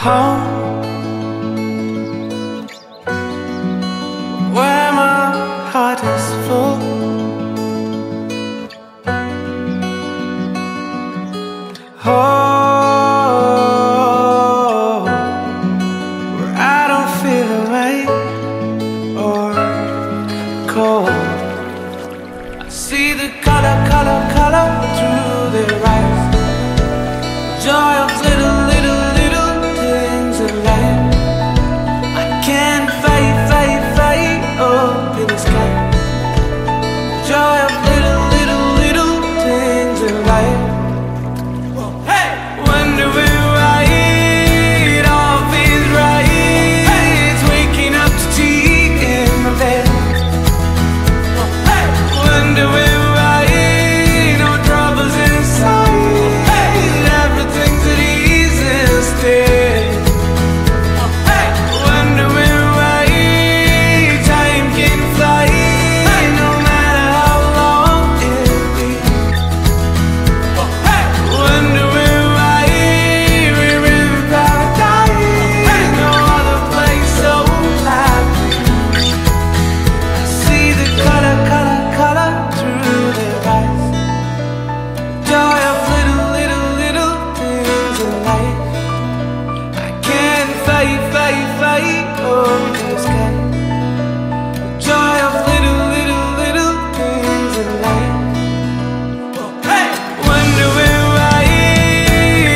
home, where my heart is full. Oh, where I don't feel the rain or cold. I see the color, color, color through their eyes. Joy of little, little, little things in life. I can't fight, fight, fight up in the sky. Joy of little, little, little things in life. Hey! Wonder why it all feels right. It's waking up to tea in my bed. Hey! Wonder why no troubles inside. Hey! Everything's at ease instead. Hey! Wonder why time can fly, no matter how long it be. Hey! Wonder why we're in paradise, no other place so lively. I see the color, color, color through their eyes. Joy of little, little, little things in life. I can't fight, fight, fight over the sky. Joy of little, little, little things in life. Hey! Wonder why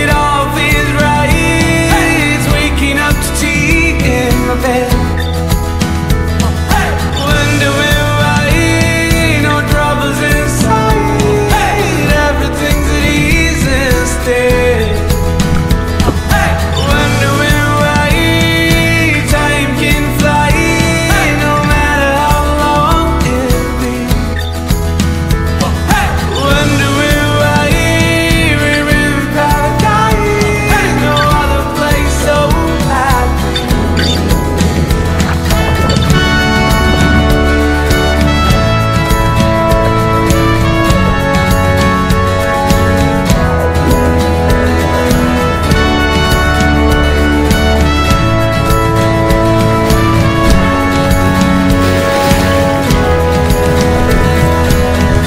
it all feels right. It's waking up to tea in my bed. Hey! Wonder why no troubles inside. Hey! Everything's at ease instead. Hey! Wonder why time can fly, no matter how long it be. Hey! Wonder why we're in paradise, no other place so lively.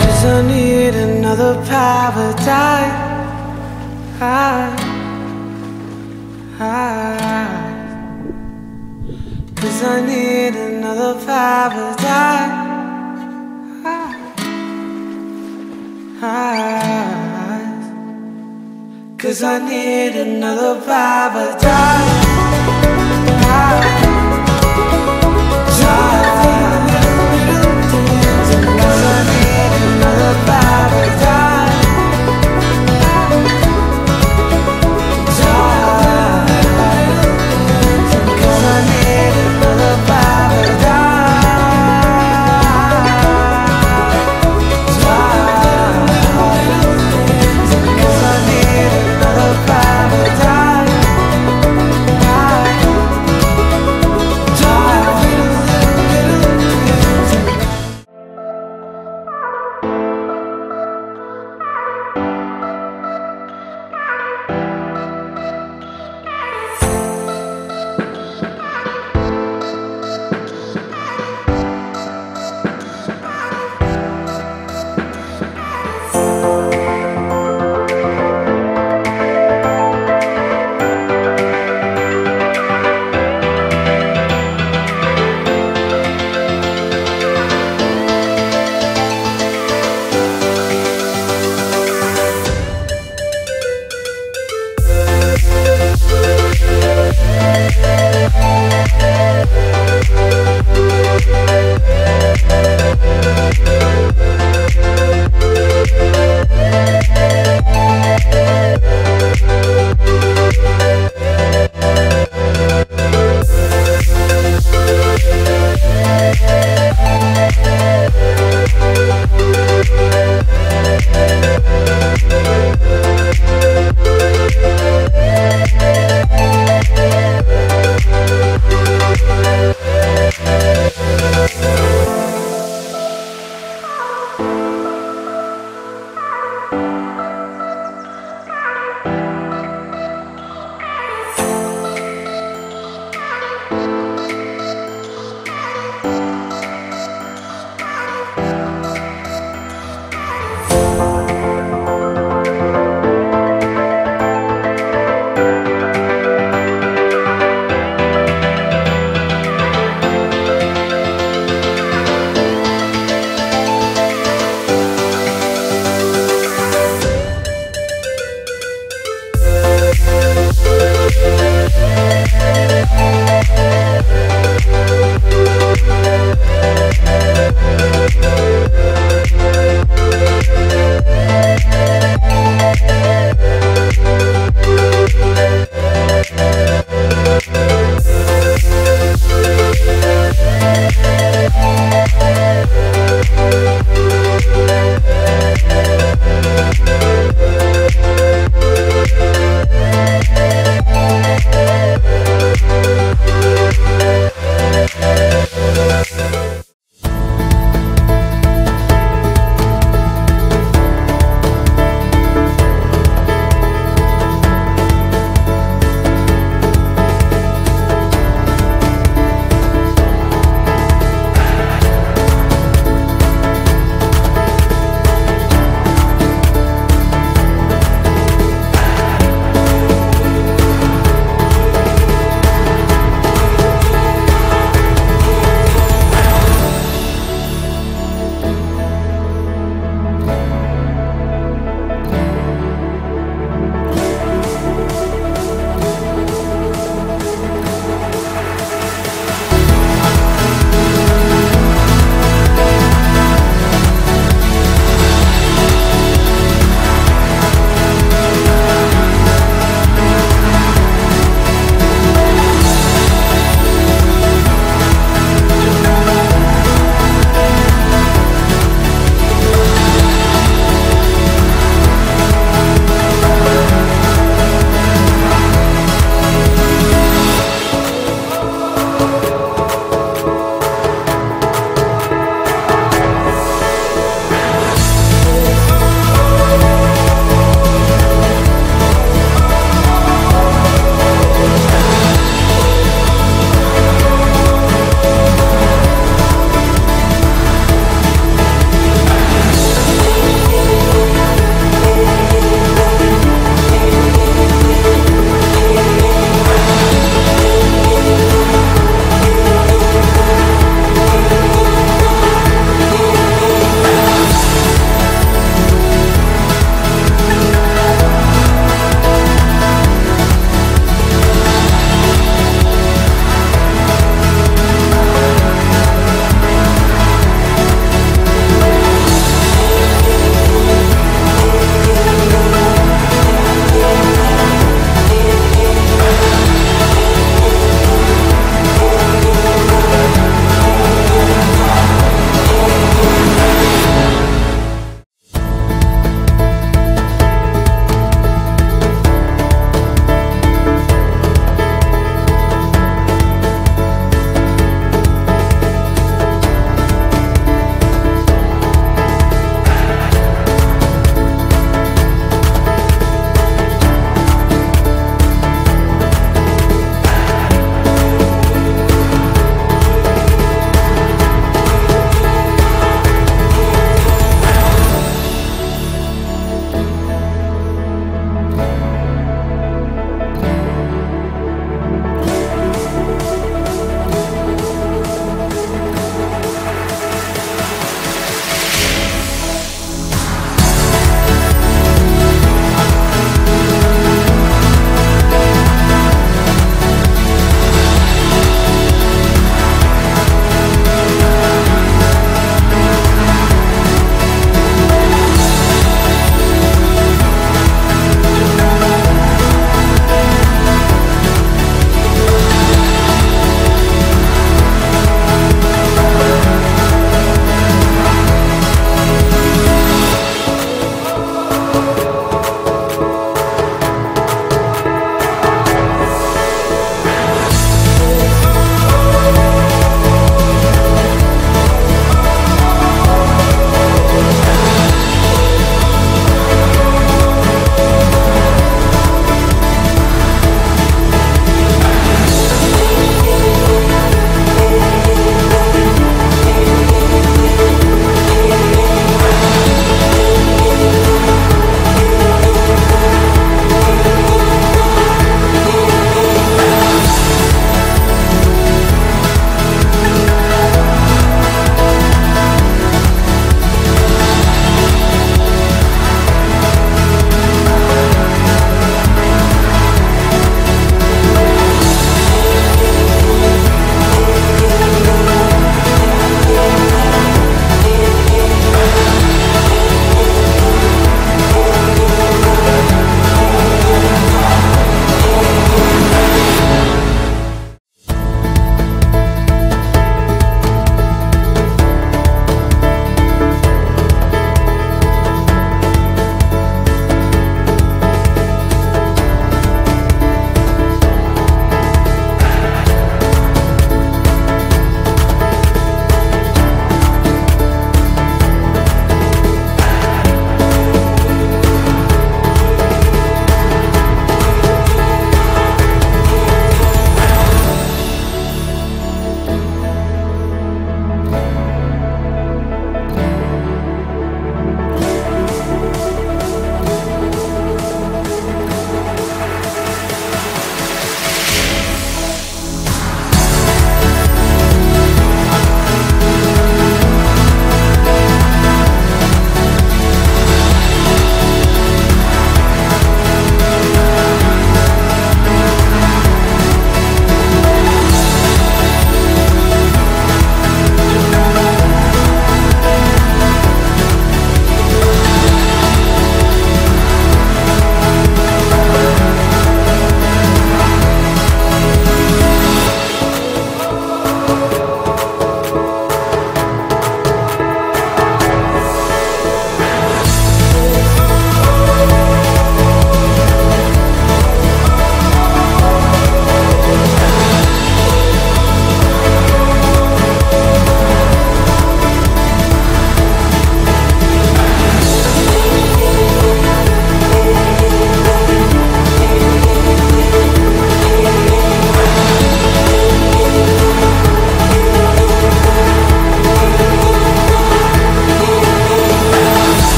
Cause I need another paradise. Cause I need another paradise. Cause I need another paradise.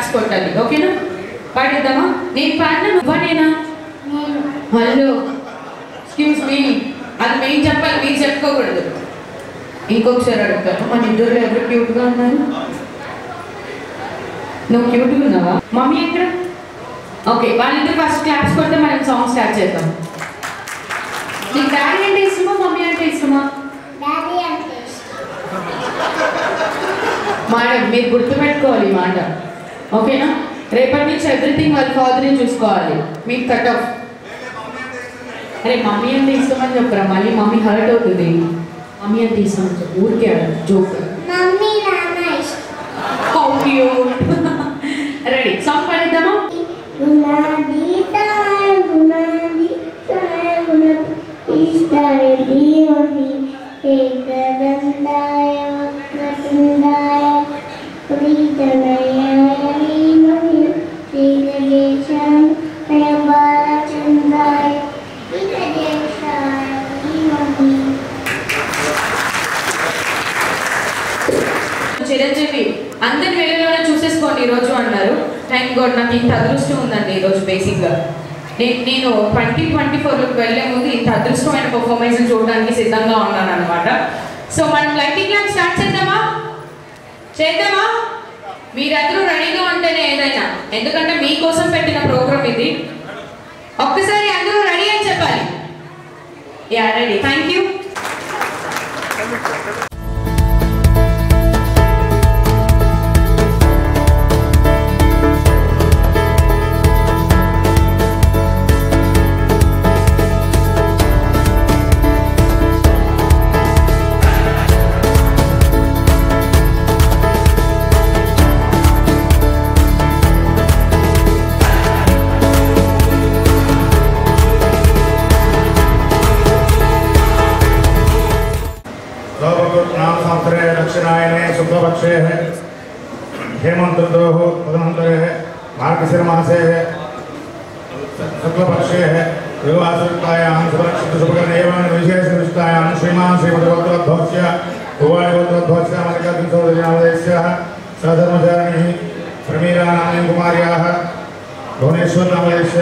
Claps కొట్టాలి. ఓకేనా? పాడేద్దామా? నేను పాడినా నువ్వా నేనా? Hello, excuse me, అది మేము చెప్పాలి, మీరు చెప్పుకోకూడదు. ఇంకొకసారి అడుగుతాను, మన ఇద్దరు ఎవరు క్యూట్గా ఉన్నారు? నువ్వు క్యూట్గా ఉన్నావా? మమ్మీ ఎక్కడ? ఓకే, వాళ్ళిద్దరు ఫస్ట్ క్లాప్స్ కొడితే మనం సాంగ్ స్టార్ట్ చేద్దాం. నీకు డాడీ అంటే ఇష్టమా, మమ్మీ అంటే ఇష్టమా? మేడం, మీరు గుర్తుపెట్టుకోవాలి ఈ మాట, ఓకేనా? రేపటి నుంచి ఎవ్రీథింగ్ వాళ్ళ ఫాదర్ని చూసుకోవాలి. మీకు కట్ ఆఫ్. అరే మమ్మీ అంటే ఇష్టం అని చెప్పరా, మళ్ళీ మమ్మీ హర్ట్ అవుతుంది. మమ్మీ అంటే ఇష్టం అని చెప్పు, ఊరికే జోక్. రెడీ, సాంగ్ పాడిద్దామా? చిరంజీవి అందరి వేళలోనే చూసేసుకోండి ఈరోజు అన్నారు. థ్యాంక్ గాడ్, నాకు ఇంత అదృష్టం ఉందండి ఈరోజు. బేసిక్గా నేను 2024లోకి వెళ్ళే ముందు ఇంత అదృష్టమైన పర్ఫార్మెన్స్ చూడడానికి సిద్ధంగా ఉన్నాను అనమాట. సో మనం లైటింగ్ క్లాప్ స్టార్ట్ చేద్దామా? మీరందరూ రెడీగా ఉంటేనే ఏదైనా, ఎందుకంటే మీకోసం పెట్టిన ప్రోగ్రామ్ ఇది. ఒక్కసారి అందరూ రెడీ అని చెప్పాలి. Yeah, ready. Thank you. दक्षिणायने शुक्लपक्षे हेमंत ऋतोः तदनन्तरे मार्गशिरमासे शुक्लपक्षे विवाहसुक्तायां शुभकर्णेवं विशेषविष्टायां श्रीमान् श्रीमद्गोत्रोद्भवस्य भुवाणिगोत्रोद्भवस्य मल्लिकार्जुनसोदरनामधेयस्याः सहधर्मचारिणीः प्रमीरानाम्नीं कुमार्याः भुवनेश्वरनामधेयस्य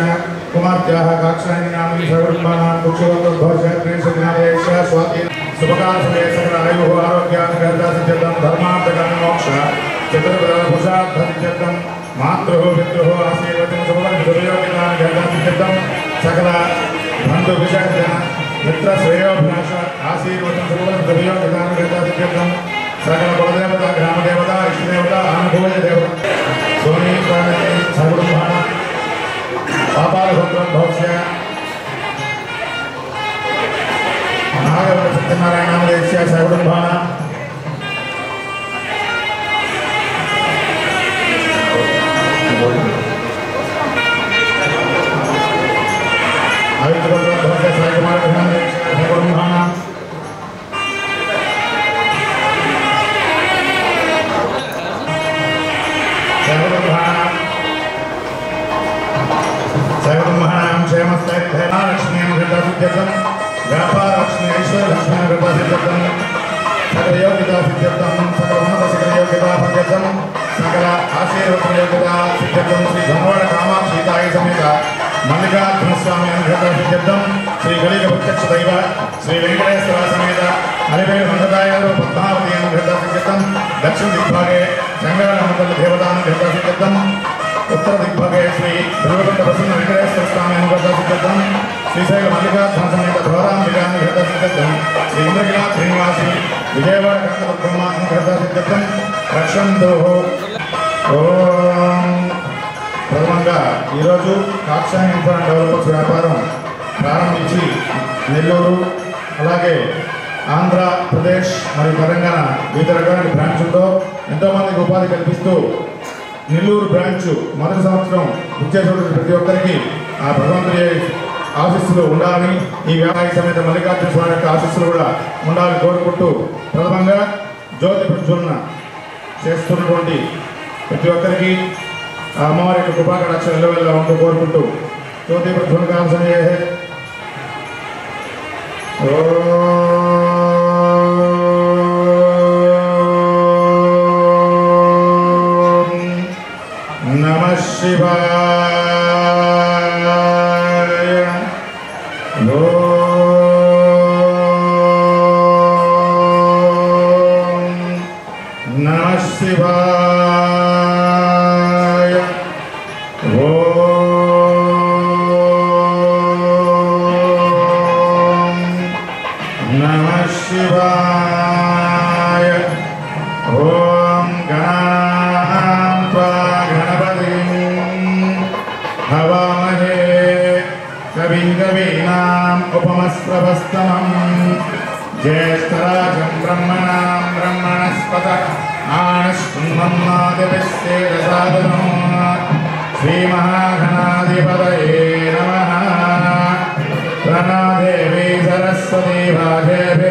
कुमार्त्याः काक्षायणीनाम्नीं सर्वकुटुम्बानां कुक्षगोत्रोद्भवस्य त्रिंशतिनामधेयस्य स्वाति शुभकाल समय सकल आयु आरोग्यासिद्ध्यर्थं धर्मार्थकामोक्ष चतुर्पुरुषार्थसिद्ध्यर्थं मातृ पितृ आशीर्वचन शुभयोगितासिद्ध्यर्थं सकल बंधु विषयजन मित्र श्रेयोभिलाष आशीर्वचन शुभयोगितासिद्ध्यर्थं सकल कुलदेवता ग्रामदेवता इष्टदेवता अनुभूय देवता सोनी सर्वकुटुम्बानां पापालहोत्रं भवस्य सत्यनारायणामधेयस्य सर्वकुटुम्बानां आयुष्यभवस्य सर्वकुटुम्बानां क्षेमस्थैर्यलक्ष्मीं घटसिद्ध्यर्थं व्यापारलक्ष्मी ऐश्वर्यलक्ष्मी घटसिद्ध्यर्थं सकलयोगितासिद्ध्यर्थं सकलोन्नतशिखरयोगितासिद्ध्यर्थं सकल आशीर्वचनयोगितासिद्ध्यर्थं श्री धनवाड़ कामाक्षीताय समेत मल्लिकार्जुनस्वामी घटसिद्ध्यर्थं श्री गलिकप्रत्यक्षदैव श्री वेंकटेश्वर समेत हरिवेल मंगतायरू पद्मावती घटसिद्ध्यर्थं दक्षिण दिग्भागे जंगलमंडल देवता घटसिद्ध्यर्थं उत्तर दिग्भागे श्री ध्रुवकंठ प्रसन्न वेंकटेश्वर स्वामी घटसिद्ध्यर्थं श्रीशैल मल्लिकार्जुन समेत ध्रुवरांबिका घटसिद्ध्यर्थं श्री इंद्रगिरा श्रीनिवासी विजयवाड़ कनकदुर्गम्मा घटसिद्ध्यर्थं रक्षन्तु ओम ప్రథమంగా ఈరోజు కాక్షాయని ఇన్ఫ్రా డెవలపర్స్ వ్యాపారం ప్రారంభించి నెల్లూరు అలాగే ఆంధ్రప్రదేశ్ మరియు తెలంగాణ వివిధ రకాల బ్రాంచులతో ఎంతోమందికి ఉపాధి కల్పిస్తూ నెల్లూరు బ్రాంచ్ మొదటి సంవత్సరం ఇచ్చేటువంటి ప్రతి ఒక్కరికి ఆ భగవంతుడి ఆశీస్సులు ఉండాలని ఈ వ్యాపార సమేత మల్లికార్జున స్వామి యొక్క ఆశీస్సులు కూడా ఉండాలని కోరుకుంటూ ప్రథమంగా జ్యోతి ప్రజ్వలన చేస్తున్నటువంటి ప్రతి ఒక్కరికి అమ్మవారి యొక్క కృపాకటాక్ష నిలవెల్లా ఉంటూ కోరుకుంటూ జ్యోతి ప్రజ్వలన సమయే శివాయ ఓం నమః శివాయ ఓం నమః శివాయ ఓం గణపతిం హవామహే కవిం కవీనాం ఉపమస్రవస్తమం జ్యేష్ఠరాజం బ్రహ్మణాం బ్రహ్మణస్పత ఆనశ్వన్మాదివిశ్వేదసాదనం శ్రీమహాగణాధిపతయే నమః ప్రణాదేవి సరస్వతీ భాగేభి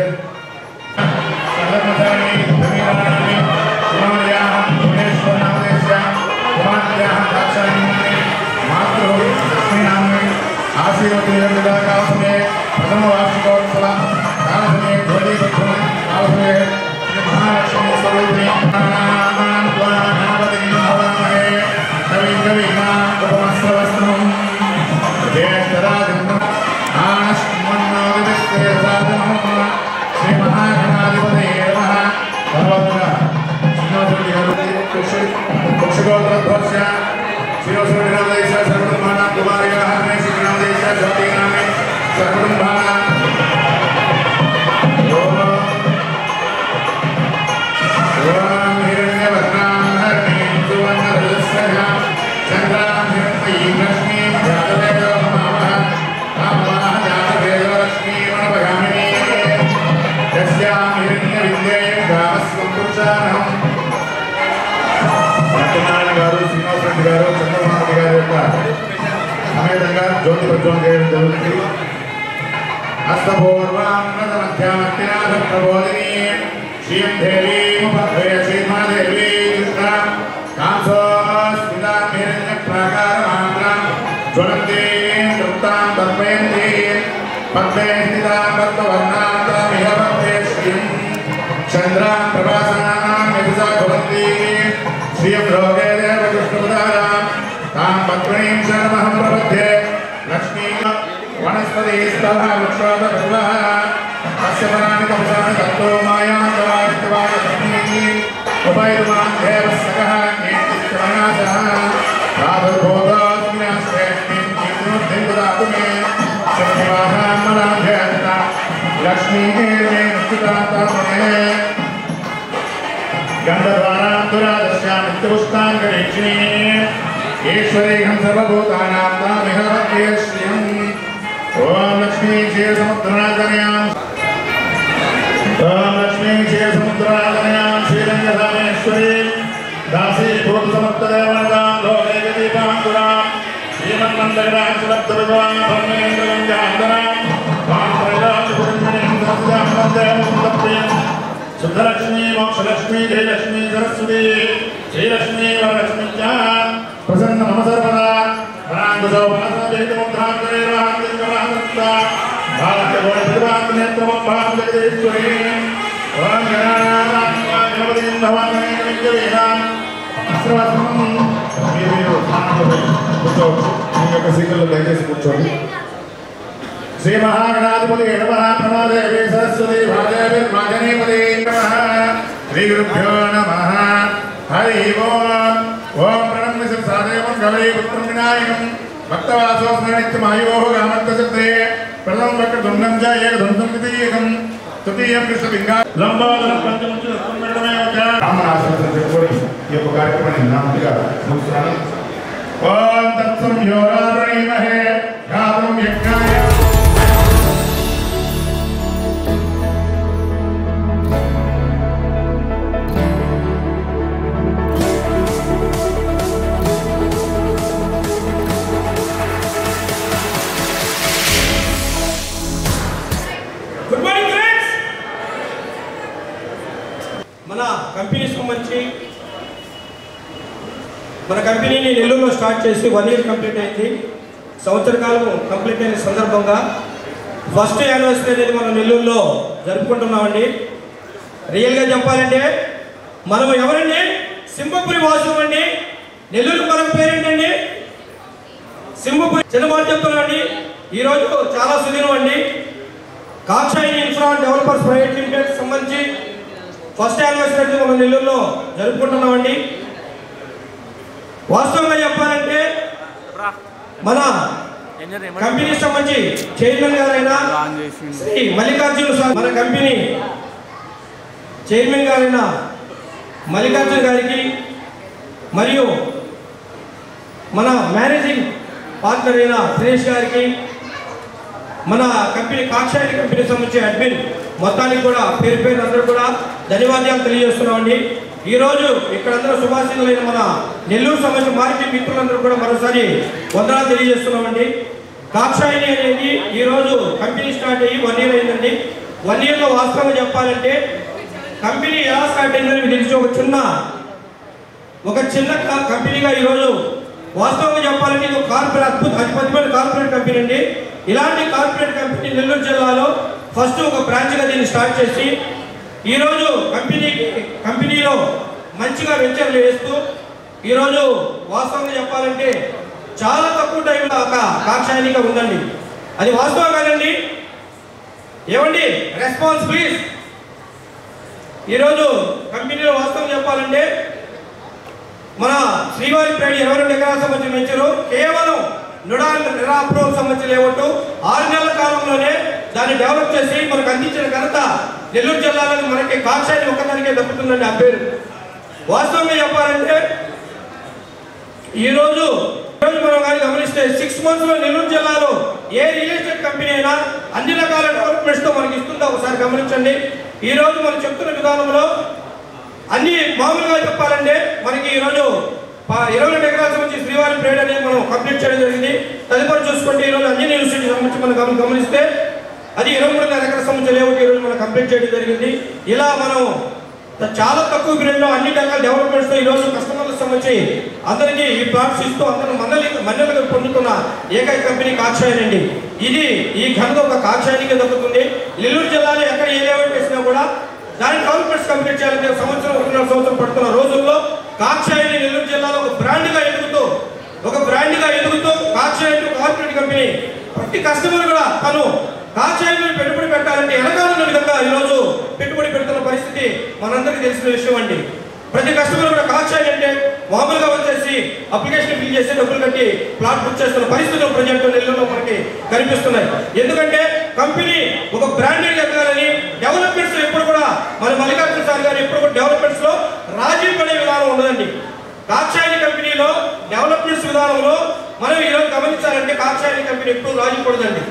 आशीर्वदे प्रथम वार्षिकोत्सव कालसमये ध्वनिबद्धम कालसमये महालक्ष्मी स्वरूपिणी गणपतिं हवामहे कविं कवीनाम् उपमस्रवस्तमं ज्येष्ठराजं आनश्वन्मादिविश्वेदसादनं श्रीमहागणाधिपतये नमः भगवतः कुक्षगोत्रध्वस्य शिरोसुरनामदेश सर्वब्रह्माणां कुमार्याः नामदेश ज्योतिनामे सर्वब्रह्माणां ओम हिरण्यवर्णां हरिणीं सुवर्णरजस्रजां चन्द्रां हिरण्मयीं लक्ष्मीं जातवेदो नमः कामवाः जातवेदो लक्ष्मीमणपगामिनी यस्यां हिरण्यविद्येयं गामस्वं पुरुषाणम् గారు శ్రీనివాసరెడ్డి గారు చంద్రబాబు గారి యొక్క సమేతంగా జ్యోతి ప్రజ్వలన చేయడం జరుగుతుంది. హస్తపూర్వామధ్యామత్యాధ ప్రబోధిని శ్రీం దేవీముపద్వయ శ్రీమాదేవీ కృష్ణ కాంసోస్మితాం హిరణ్య ప్రాకారమాత్రాం జ్వలంతీం తృప్తాం తర్పయంతి పద్మే స్థితాం భక్తవర్ణాంతమిహ భక్తే శ్రీం చంద్రాం ప్రభాసానాం యజసా భవంతి श्रियं लोके देवकृष्णपदारां तां पत्नीं शरणमहं प्रपद्ये लक्ष्मी वनस्पतिस्तः वृक्षोपगर्भः तस्य पराणि तपसानि तत्तो मायान्तवादित्यवादलक्ष्मीः उपैर्मां देवस्सखः कीर्तिश्चमनासः प्रादुर्भूतोऽस्मिनाश्रेष्ठीं कीर्तिमुद्धिं ददातु मे शक्तिवासां मदाभ्यर्था लक्ष्मीः मे निश्चिता तस्मै गन्धद्वारान्तुरादस्यां नित्यपुष्टां गणेक्षिणी ईश्वरीहं सर्वभूतानां तामिह भक्त्यै श्रियम् ॐ लक्ष्मी क्षीरसमुद्रनादनयां श्रीरङ्गधामेश्वरी दासीभूतसमुत्तदेवनदां लोकैकदीपाङ्कुरां श्रीमन्मन्दगणाक्षलब्धविद्वां ब्रह्मेन्द्रगञ्जान्तरां त्वां त्रैलोक्यपुरञ्जनीं सहस्रां वन्दे मुकुन्दप्रियम् शुद्धलक्ष्मी मोक्षलक्ष्मी जयलक्ष्मी सरस्वती श्रीलक्ष्मी वरलक्ष्मी च प्रसन्न मम सर्वदा वराङ्गसौभासनविहितमुद्रान्तरेवान्तिकमहन्ता भाग्यगोणप्रतिभान्तनेत्रमं भाग्यजगदीश्वरी ओं गणानां भवामहे विद्यवेदां అస్త్రవస్త్రం మీరు స్థానంలో కూర్చోవచ్చు. మీ యొక్క సీట్లలో దయచేసి కూర్చోండి. श्री महागणाधिपति नमः प्रणादेवी सरस्वती भागवती नमः श्री गुरुभ्यो नमः हरि ओम ओम प्रणम्य सादेवं गौरी पुत्रं विनायकं भक्तवासोऽस्मि नित्यमायोः गामन्तसत्रे प्रथमं वक्रतुण्डं च एकदन्तं द्वितीयकं तृतीयं कृष्णलिङ्गा लम्बोदरं पञ्चमुच्च दत्तं रामनाथं చెప్పుకొని ఈ యొక్క కార్యక్రమాన్ని నామముగా ముగిస్తున్నాను. ఓం తత్సం యోరావణీమహే గాతం యజ్ఞాయ కంపెనీస్ సంబంధించి మన కంపెనీని నెల్లూరులో స్టార్ట్ చేసి 1 ఇయర్ కంప్లీట్ అయింది. సంవత్సర కాలం కంప్లీట్ అయిన సందర్భంగా ఫస్ట్ యానివర్సరీ అనేది మనం నెల్లూరులో జరుపుకుంటున్నామండి. రియల్గా చెప్పాలంటే మనం ఎవరండి సింహపురి వాసులు అండి. నెల్లూరు మరొక పేరేంటండి? సింహపురి. చిన్న మాట చెప్తున్నానండి, ఈరోజు చాలా సుదీనం అండి. కాక్షాయిని ఇన్ఫ్రా డెవలపర్స్ ప్రైవేట్ లిమిటెడ్ సంబంధించి ఫస్ట్ యానివర్సరీ మనం నెల్లూరులో జరుపుకుంటున్నామండి. వాస్తవంగా చెప్పాలంటే మన కంపెనీ సంబంధించి చైర్మన్ గారైన శ్రీ మల్లికార్జున సార్, మన కంపెనీ చైర్మన్ గారైన మల్లికార్జున గారికి మరియు మన మేనేజింగ్ పార్ట్నర్ అయిన సురేష్ గారికి, మన కంపెనీ కాక్షాయిని కంపెనీ సంబంధించి అడ్మిన్ మొత్తానికి కూడా పేరు పేరు అందరూ కూడా ధన్యవాదాలు తెలియజేస్తున్నామండి. ఈరోజు ఇక్కడందరూ సుభాషితులైన మన నెల్లూరు సంబంధించిన మార్కెట్ మిత్రులందరూ కూడా మరోసారి వందనాలు తెలియజేస్తున్నామండి. కాక్షాయిని అనేది ఈరోజు కంపెనీ స్టార్ట్ అయ్యి 1 year అయిందండి. 1 yearలో వాస్తవంగా చెప్పాలంటే కంపెనీ ఎలా స్టార్ట్ అయిందని తెలిసి ఒక చిన్న కంపెనీగా ఈరోజు వాస్తవంగా చెప్పాలంటే ఇది ఒక కార్పొరేట్ అతిపెద్ద కార్పొరేట్ కంపెనీ అండి. ఇలాంటి కార్పొరేట్ కంపెనీ నెల్లూరు జిల్లాలో ఫస్ట్ ఒక బ్రాంచ్గా దీన్ని స్టార్ట్ చేసి ఈరోజు కంపెనీలో మంచిగా వెంచర్లు వేస్తూ ఈరోజు వాస్తవంగా చెప్పాలంటే చాలా తక్కువ టైంలో ఒక కాక్షాయినిగా ఉందండి. అది వాస్తవం కాదండి. ఏమండి రెస్పాన్స్ ప్లీజ్. ఈరోజు కంపెనీలో వాస్తవం చెప్పాలంటే మన శ్రీవారి ప్రైడ్ 22 ఎకరాల సంబంధించిన వెంచరు కేవలం నిరా అప్రూవల్ సంబంధించిన లేవట్టు 6 నెలల కాలంలోనే దాన్ని డెవలప్ చేసి మనకు అందించిన ఘనత నెల్లూరు జిల్లాలో మనకి కాక్షాయిని ఒక్కదానికే దక్కుతుందండి ఆ పేరు. వాస్తవంగా చెప్పాలంటే ఈరోజు మనం కానీ గమనిస్తే 6 monthsలో నెల్లూరు జిల్లాలో ఏ రియల్ ఎస్టేట్ కంపెనీ అయినా అన్ని రకాల డెవలప్మెంట్స్తో మనకి ఇస్తుందో ఒకసారి గమనించండి. ఈరోజు మనం చెప్తున్న విధానంలో అన్ని మామూలుగా చెప్పాలంటే మనకి ఈరోజు 22 ఎకరాల సంబంధించి శ్రీవారి ప్రైడ్ అనేది మనం కంప్లీట్ చేయడం జరిగింది. తదుపరి చూసుకుంటే ఈరోజు అంజనీ యూనివర్సిటీ సంబంధించి మనం గమనిస్తే అది 23.5 ఎకరాల సంబంధించి లేవుట్ ఈరోజు మనం కంప్లీట్ చేయడం జరిగింది. ఇలా మనం చాలా తక్కువ పీరియడ్లో అన్ని రకాల డెవలప్మెంట్స్తో ఈరోజు కస్టమర్లకు సంబంధించి అందరికీ ఈ ప్లాట్స్ ఇస్తూ అందరూ మన్నెలుగా పొందుతున్న ఏకైక కంపెనీ కాక్షాయిని అండి. ఈ ఘనత ఒక కాక్షాయినికే దక్కుతుంది. నెల్లూరు జిల్లాలో ఎక్కడ ఏ లేఅవుట్ వేసినా కూడా దాని డెవలప్మెంట్స్ కంప్లీట్ చేయాలంటే 1.5 సంవత్సరం పడుతున్న రోజుల్లో కాక్షాయిని నెల్లూరు జిల్లాలో ఒక బ్రాండ్గా ఎదుగుతూ కాక్షాయిని కార్పొరేట్ కంపెనీ ప్రతి కస్టమర్ కూడా తను కాక్షాయిని పెట్టుబడి పెట్టాలంటే వెనకాలన్న విధంగా ఈరోజు పెట్టుబడి పెడుతున్న పరిస్థితి మనందరికీ తెలిసిన విషయం అండి. ప్రతి కస్టమర్ కూడా కాక్షాయిని అంటే మామూలుగా వచ్చేసి అప్లికేషన్ ఫిల్ చేసి డబ్బులు కట్టి ప్లాట్ బుక్ చేస్తున్న పరిస్థితులు ప్రజెంట్ నెల్లూరులో మనకి కనిపిస్తున్నాయి. ఎందుకంటే కంపెనీ ఒక బ్రాండెడ్ ఎదగాలని డెవలప్మెంట్స్ ఎప్పుడు కూడా మన మల్లికార్జున సార్ గారు ఎప్పుడు కూడా డెవలప్మెంట్స్ లో రాజీ పడే విధానం ఉండదండి. కాక్షాయిని కంపెనీలో డెవలప్మెంట్స్ విధానంలో మనం ఈరోజు గమనించాలంటే కాక్షాయిని కంపెనీ ఎప్పుడు రాజీ పడదండి.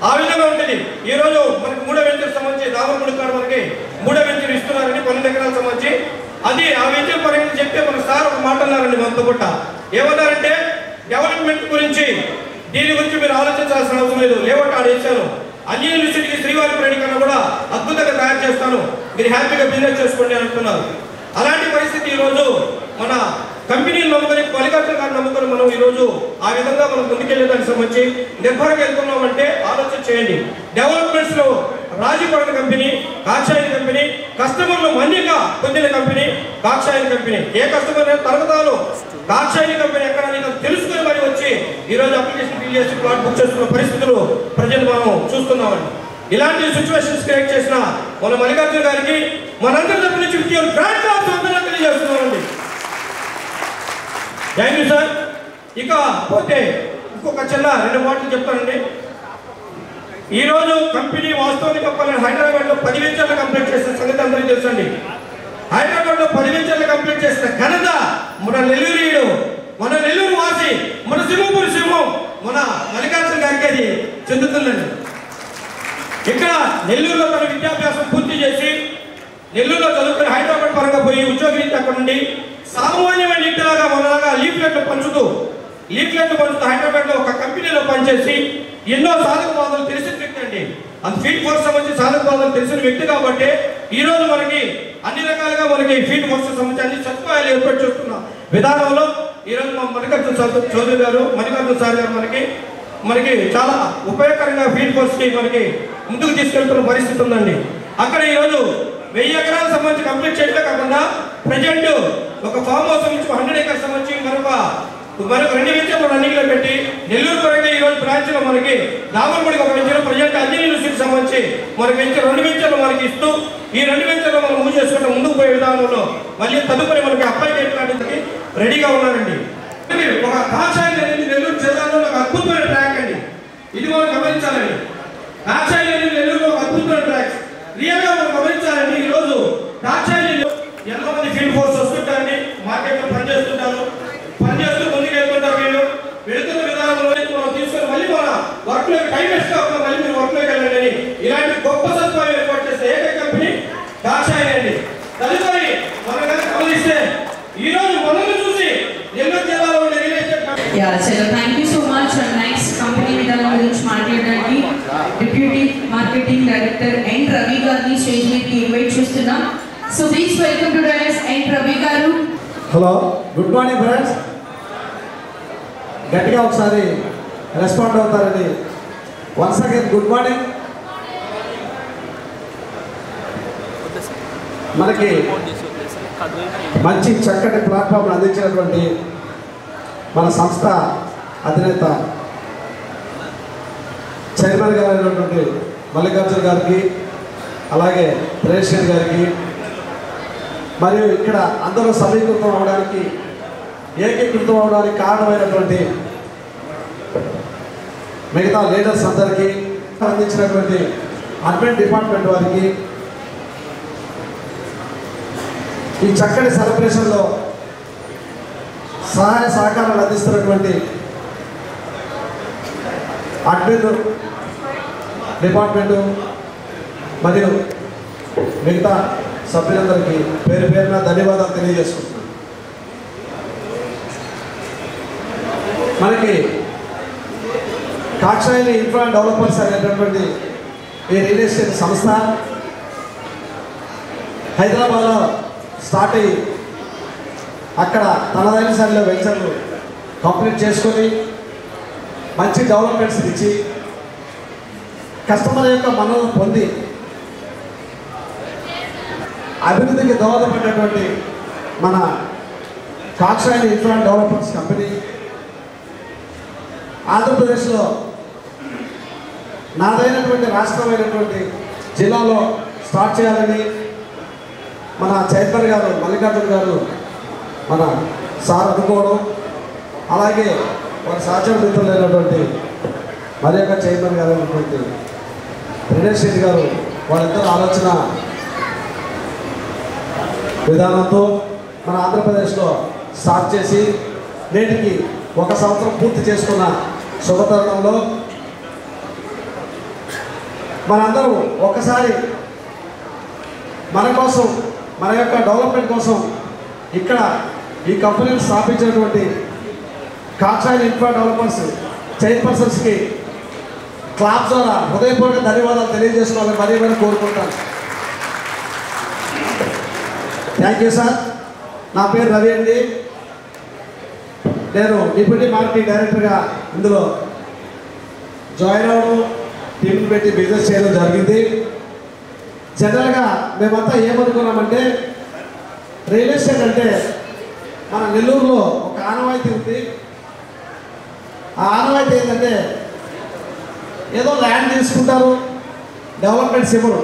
ఆ విధంగా ఉంటుంది. ఈరోజు మనకి 3వ వెంచర్ సంబంధించి దామరపూడి కాడ మనకి 3వ వెంచర్ ఇస్తున్నారండి 12 ఎకరాలకు సంబంధించి. అది ఆ వెంచర్ పరంగా చెప్తే మన సార్ ఒక మాట అన్నారండి మనతో పుట్ట. ఏమన్నారంటే డెవలప్మెంట్ గురించి దీని గురించి మీరు ఆలోచించాల్సిన అవసరం లేదు, లేఅవుట్ ఆడేసాను, అన్ని యూనివర్సిటీకి శ్రీవారి ప్రైడ్ కన్నా కూడా అద్భుతంగా తయారు చేస్తాను, మీరు హ్యాపీగా బిజినెస్ చేసుకోండి అంటున్నారు. అలాంటి పరిస్థితి ఈరోజు మన కంపెనీలు నమ్ముకొని మల్లికార్జున గారు నమ్ముకొని మనం ఈరోజు ఆ విధంగా మనం ముందుకెళ్ళేదానికి సంబంధించి నిర్భరంగా వెళ్తున్నామంటే ఆలోచన చేయండి. డెవలప్మెంట్స్ లో రాజీ పడిన కంపెనీ కాక్షాయిని కంపెనీ, కస్టమర్లు మన్యంగా పొందిన కంపెనీ కాక్షాయిని కంపెనీ. ఏ కస్టమర్ తరగతాలు కాక్షాయిని కంపెనీ ఎక్కడ తెలుసుకుని మరి వచ్చి ఈరోజు అప్లికేషన్ ఫిల్ చేసి ప్లాట్ బుక్ చేస్తున్న పరిస్థితులు ప్రజలు మనం చూస్తున్నామండి. ఇలాంటి సిచ్యువేషన్స్ క్రియేట్ చేసిన మన మల్లికార్జున గారికి మనందరి తరపు నుంచి తెలియజేస్తున్నామండి. Thank you sir. ఇక పోతే ఇంకొక చిన్న 2 మాటలు చెప్తానండి. ఈరోజు కంపెనీ వాస్తవానికి చెప్పాలని హైదరాబాద్లో 10 వెంచర్లు కంప్లీట్ చేసిన సంగతి అందరికీ తెలుసండి. హైదరాబాద్లో 10 వెంచర్లు కంప్లీట్ చేసిన ఘనత మన నెల్లూరు వాసి, మన సింహపురి సింహం, మన మల్లికార్జున గారికి అది చెందుతుందండి. ఇక్కడ నెల్లూరులో తన విద్యాభ్యాసం పూర్తి చేసి నెల్లూరులో చదువుకుని హైదరాబాద్ పరంగా పోయి ఉద్యోగరీత్యా అక్కడ నుండి సామాన్యమైన ఇంటిలాగా మనలాగా లీఫ్లెట్లు పంచుతూ హైదరాబాద్లో ఒక కంపెనీలో పనిచేసి ఎన్నో సాధక బాధలు తెలిసిన వ్యక్తి అండి. అది ఫీల్డ్ ఫోర్స్ సంబంధించి సాధక బాధలు తెలిసిన వ్యక్తి కాబట్టి ఈరోజు మనకి అన్ని రకాలుగా మనకి ఫీల్డ్ ఫోర్స్ సంబంధించి అన్ని సదుపాయాలు ఏర్పాటు చేస్తున్న విధానంలో ఈరోజు మా మల్లికార్జున చౌదరి గారు, మల్లికార్జున సార్ గారు మనకి చాలా ఉపయోగకరంగా ఫీల్డ్ ఫోర్స్కి మనకి ముందుకు తీసుకెళ్తున్న పరిస్థితి ఉందండి. అక్కడ ఈరోజు 1000 ఎకరాలకు సంబంధించి కంప్లీట్ చేయడమే కాకుండా ప్రజెంట్ ఒక ఫామ్ హౌస్ నుంచి 100 acres సంబంధించి మరొక 2 వెంచర్లు రన్నింగ్ లో పెట్టి నెల్లూరు పరంగా ఈ రోజు బ్రాంచ్ లో మనకి దామరపూడికి ఒక వెంచర్ ప్రజెంట్ అంజనీ యూనివర్సిటీకి సంబంధించి మనకి 2 వెంచర్లు మనకి ఇస్తూ ఈ 2 వెంచర్లు మనం మూవ్ చేసుకుంటే ముందుకు పోయే విధానంలో మళ్ళీ తదుపరి మనకి అప్లై చేయడానికి రెడీగా ఉన్నారండి. ఒక కాషాయం అనేది నెల్లూరు జిల్లాలో ఒక అద్భుతమైన ట్రాక్ అండి. ఇది మనం గమనించాలండి. కాషాయం అనేది నెల్లూరులో ఒక అద్భుతమైన ట్రాక్ రియల్ గా మనం గమనించాలండి. ఈ రోజు కాషాయంలో ఎంతో మంది ఫీల్డ్ ఫోర్స్ వస్తుంటారండి, మార్కెట్ లో పనిచేస్తూ ముందుకు వెళ్తుంటారు. వీళ్ళు వెళుతున్న విధానంలో మనం తీసుకొని మళ్ళీ మన వర్క్ లో టైం వేస్ట్ కాకుండా మళ్ళీ మీరు వర్క్ లోకి వెళ్ళండి. ఇలాంటి గొప్ప సదుపాయం ఏర్పాటు చేస్తే ఏకైక కంపెనీ కాషాయం అండి. తదుపరి మనం గమనిస్తే ఈ రోజు మనల్ని చూసి నెల్లూరు జిల్లాలో ఉండే real estate thank you so much. Next company విధానం గురించి మాట్లాడడానికి deputy marketing director N Ravi గారిని స్టేజ్ మీదకి ఇన్వైట్ చేస్తున్నాం. So please welcome to director N Ravi గారు. Hello, good morning friends. గట్టిగా ఒకసారి రెస్పాండ్ అవుతారని వన్స్ అగైన్ గుడ్ మార్నింగ్. మనకి మంచి చక్కటి ప్లాట్ఫామ్ అందించినటువంటి మన సంస్థ అధినేత చైర్మన్ గారు అయినటువంటి మల్లికార్జున గారికి, అలాగే ప్రేషియన్ గారికి, మరియు ఇక్కడ అందరూ సమీకృతం అవడానికి ఏకీకృతం అవడానికి కారణమైనటువంటి మిగతా లీడర్స్ అందరికీ, అందించినటువంటి అడ్మిన్ డిపార్ట్మెంట్ వారికి, ఈ చక్కటి సెలబ్రేషన్లో సహాయ సహకారాలు అందిస్తున్నటువంటి అడ్మిన్ డిపార్ట్మెంటు మరియు మిగతా సభ్యులందరికీ పేరు పేరున ధన్యవాదాలు తెలియజేసుకుంటున్నాను. మనకి కాక్షాయిని ఇన్ఫ్రా డెవలపర్స్ అనేటటువంటి ఈ రియల్ ఎస్టేట్ సంస్థ హైదరాబాద్లో స్టార్ట్ అయ్యి అక్కడ తనదైన శైలిలో వెంచర్లు కంప్లీట్ చేసుకొని మంచి డెవలప్మెంట్స్ ఇచ్చి కస్టమర్ యొక్క మన్ననలు పొంది అభివృద్ధికి దోహదపడేటువంటి మన కాక్షాయిని ఇన్ఫ్రా డెవలపర్స్ కంపెనీ ఆంధ్రప్రదేశ్లో నాదైనటువంటి రాష్ట్రమైనటువంటి జిల్లాలో స్టార్ట్ చేయాలని మన చైర్మన్ గారు మల్లికార్జున గారు మన సార్ అనుకోవడం, అలాగే వారి సహచర మిత్రులైనటువంటి మరి యొక్క చైర్మన్ గారు అయినటువంటి దినేష్ రెడ్డి గారు వాళ్ళిద్దరు ఆలోచన విధానంతో మన ఆంధ్రప్రదేశ్లో స్టార్ట్ చేసి నేటికి 1 సంవత్సరం పూర్తి చేసుకున్న శుభతరుణంలో మనందరూ ఒకసారి మన కోసం, మన యొక్క డెవలప్మెంట్ కోసం ఇక్కడ ఈ కంపెనీని స్థాపించినటువంటి కాక్షాయిని ఇన్ఫ్రా డెవలపర్స్ చైర్పర్సన్స్కి క్లాప్ ద్వారా హృదయపూర్వక ధన్యవాదాలు తెలియజేసుకోవాలని మరీ మరీ కోరుకుంటాను. Thank you sir. నా పేరు రవి అండి. నేను డిప్యూటీ మార్కెటింగ్ డైరెక్టర్గా ఇందులో జాయిన్ అవ్వడం, టీంని పెట్టి బిజినెస్ చేయడం జరిగింది. జనరల్గా మేమంతా ఏమనుకున్నామంటే రియల్ ఎస్టేట్ అంటే మన నెల్లూరులో ఒక ఆనవాయితీ ఉంది. ఆ ఆనవాయితీ ఏంటంటే ఏదో ల్యాండ్ తీసుకుంటారు, డెవలప్మెంట్స్ ఇవ్వరు,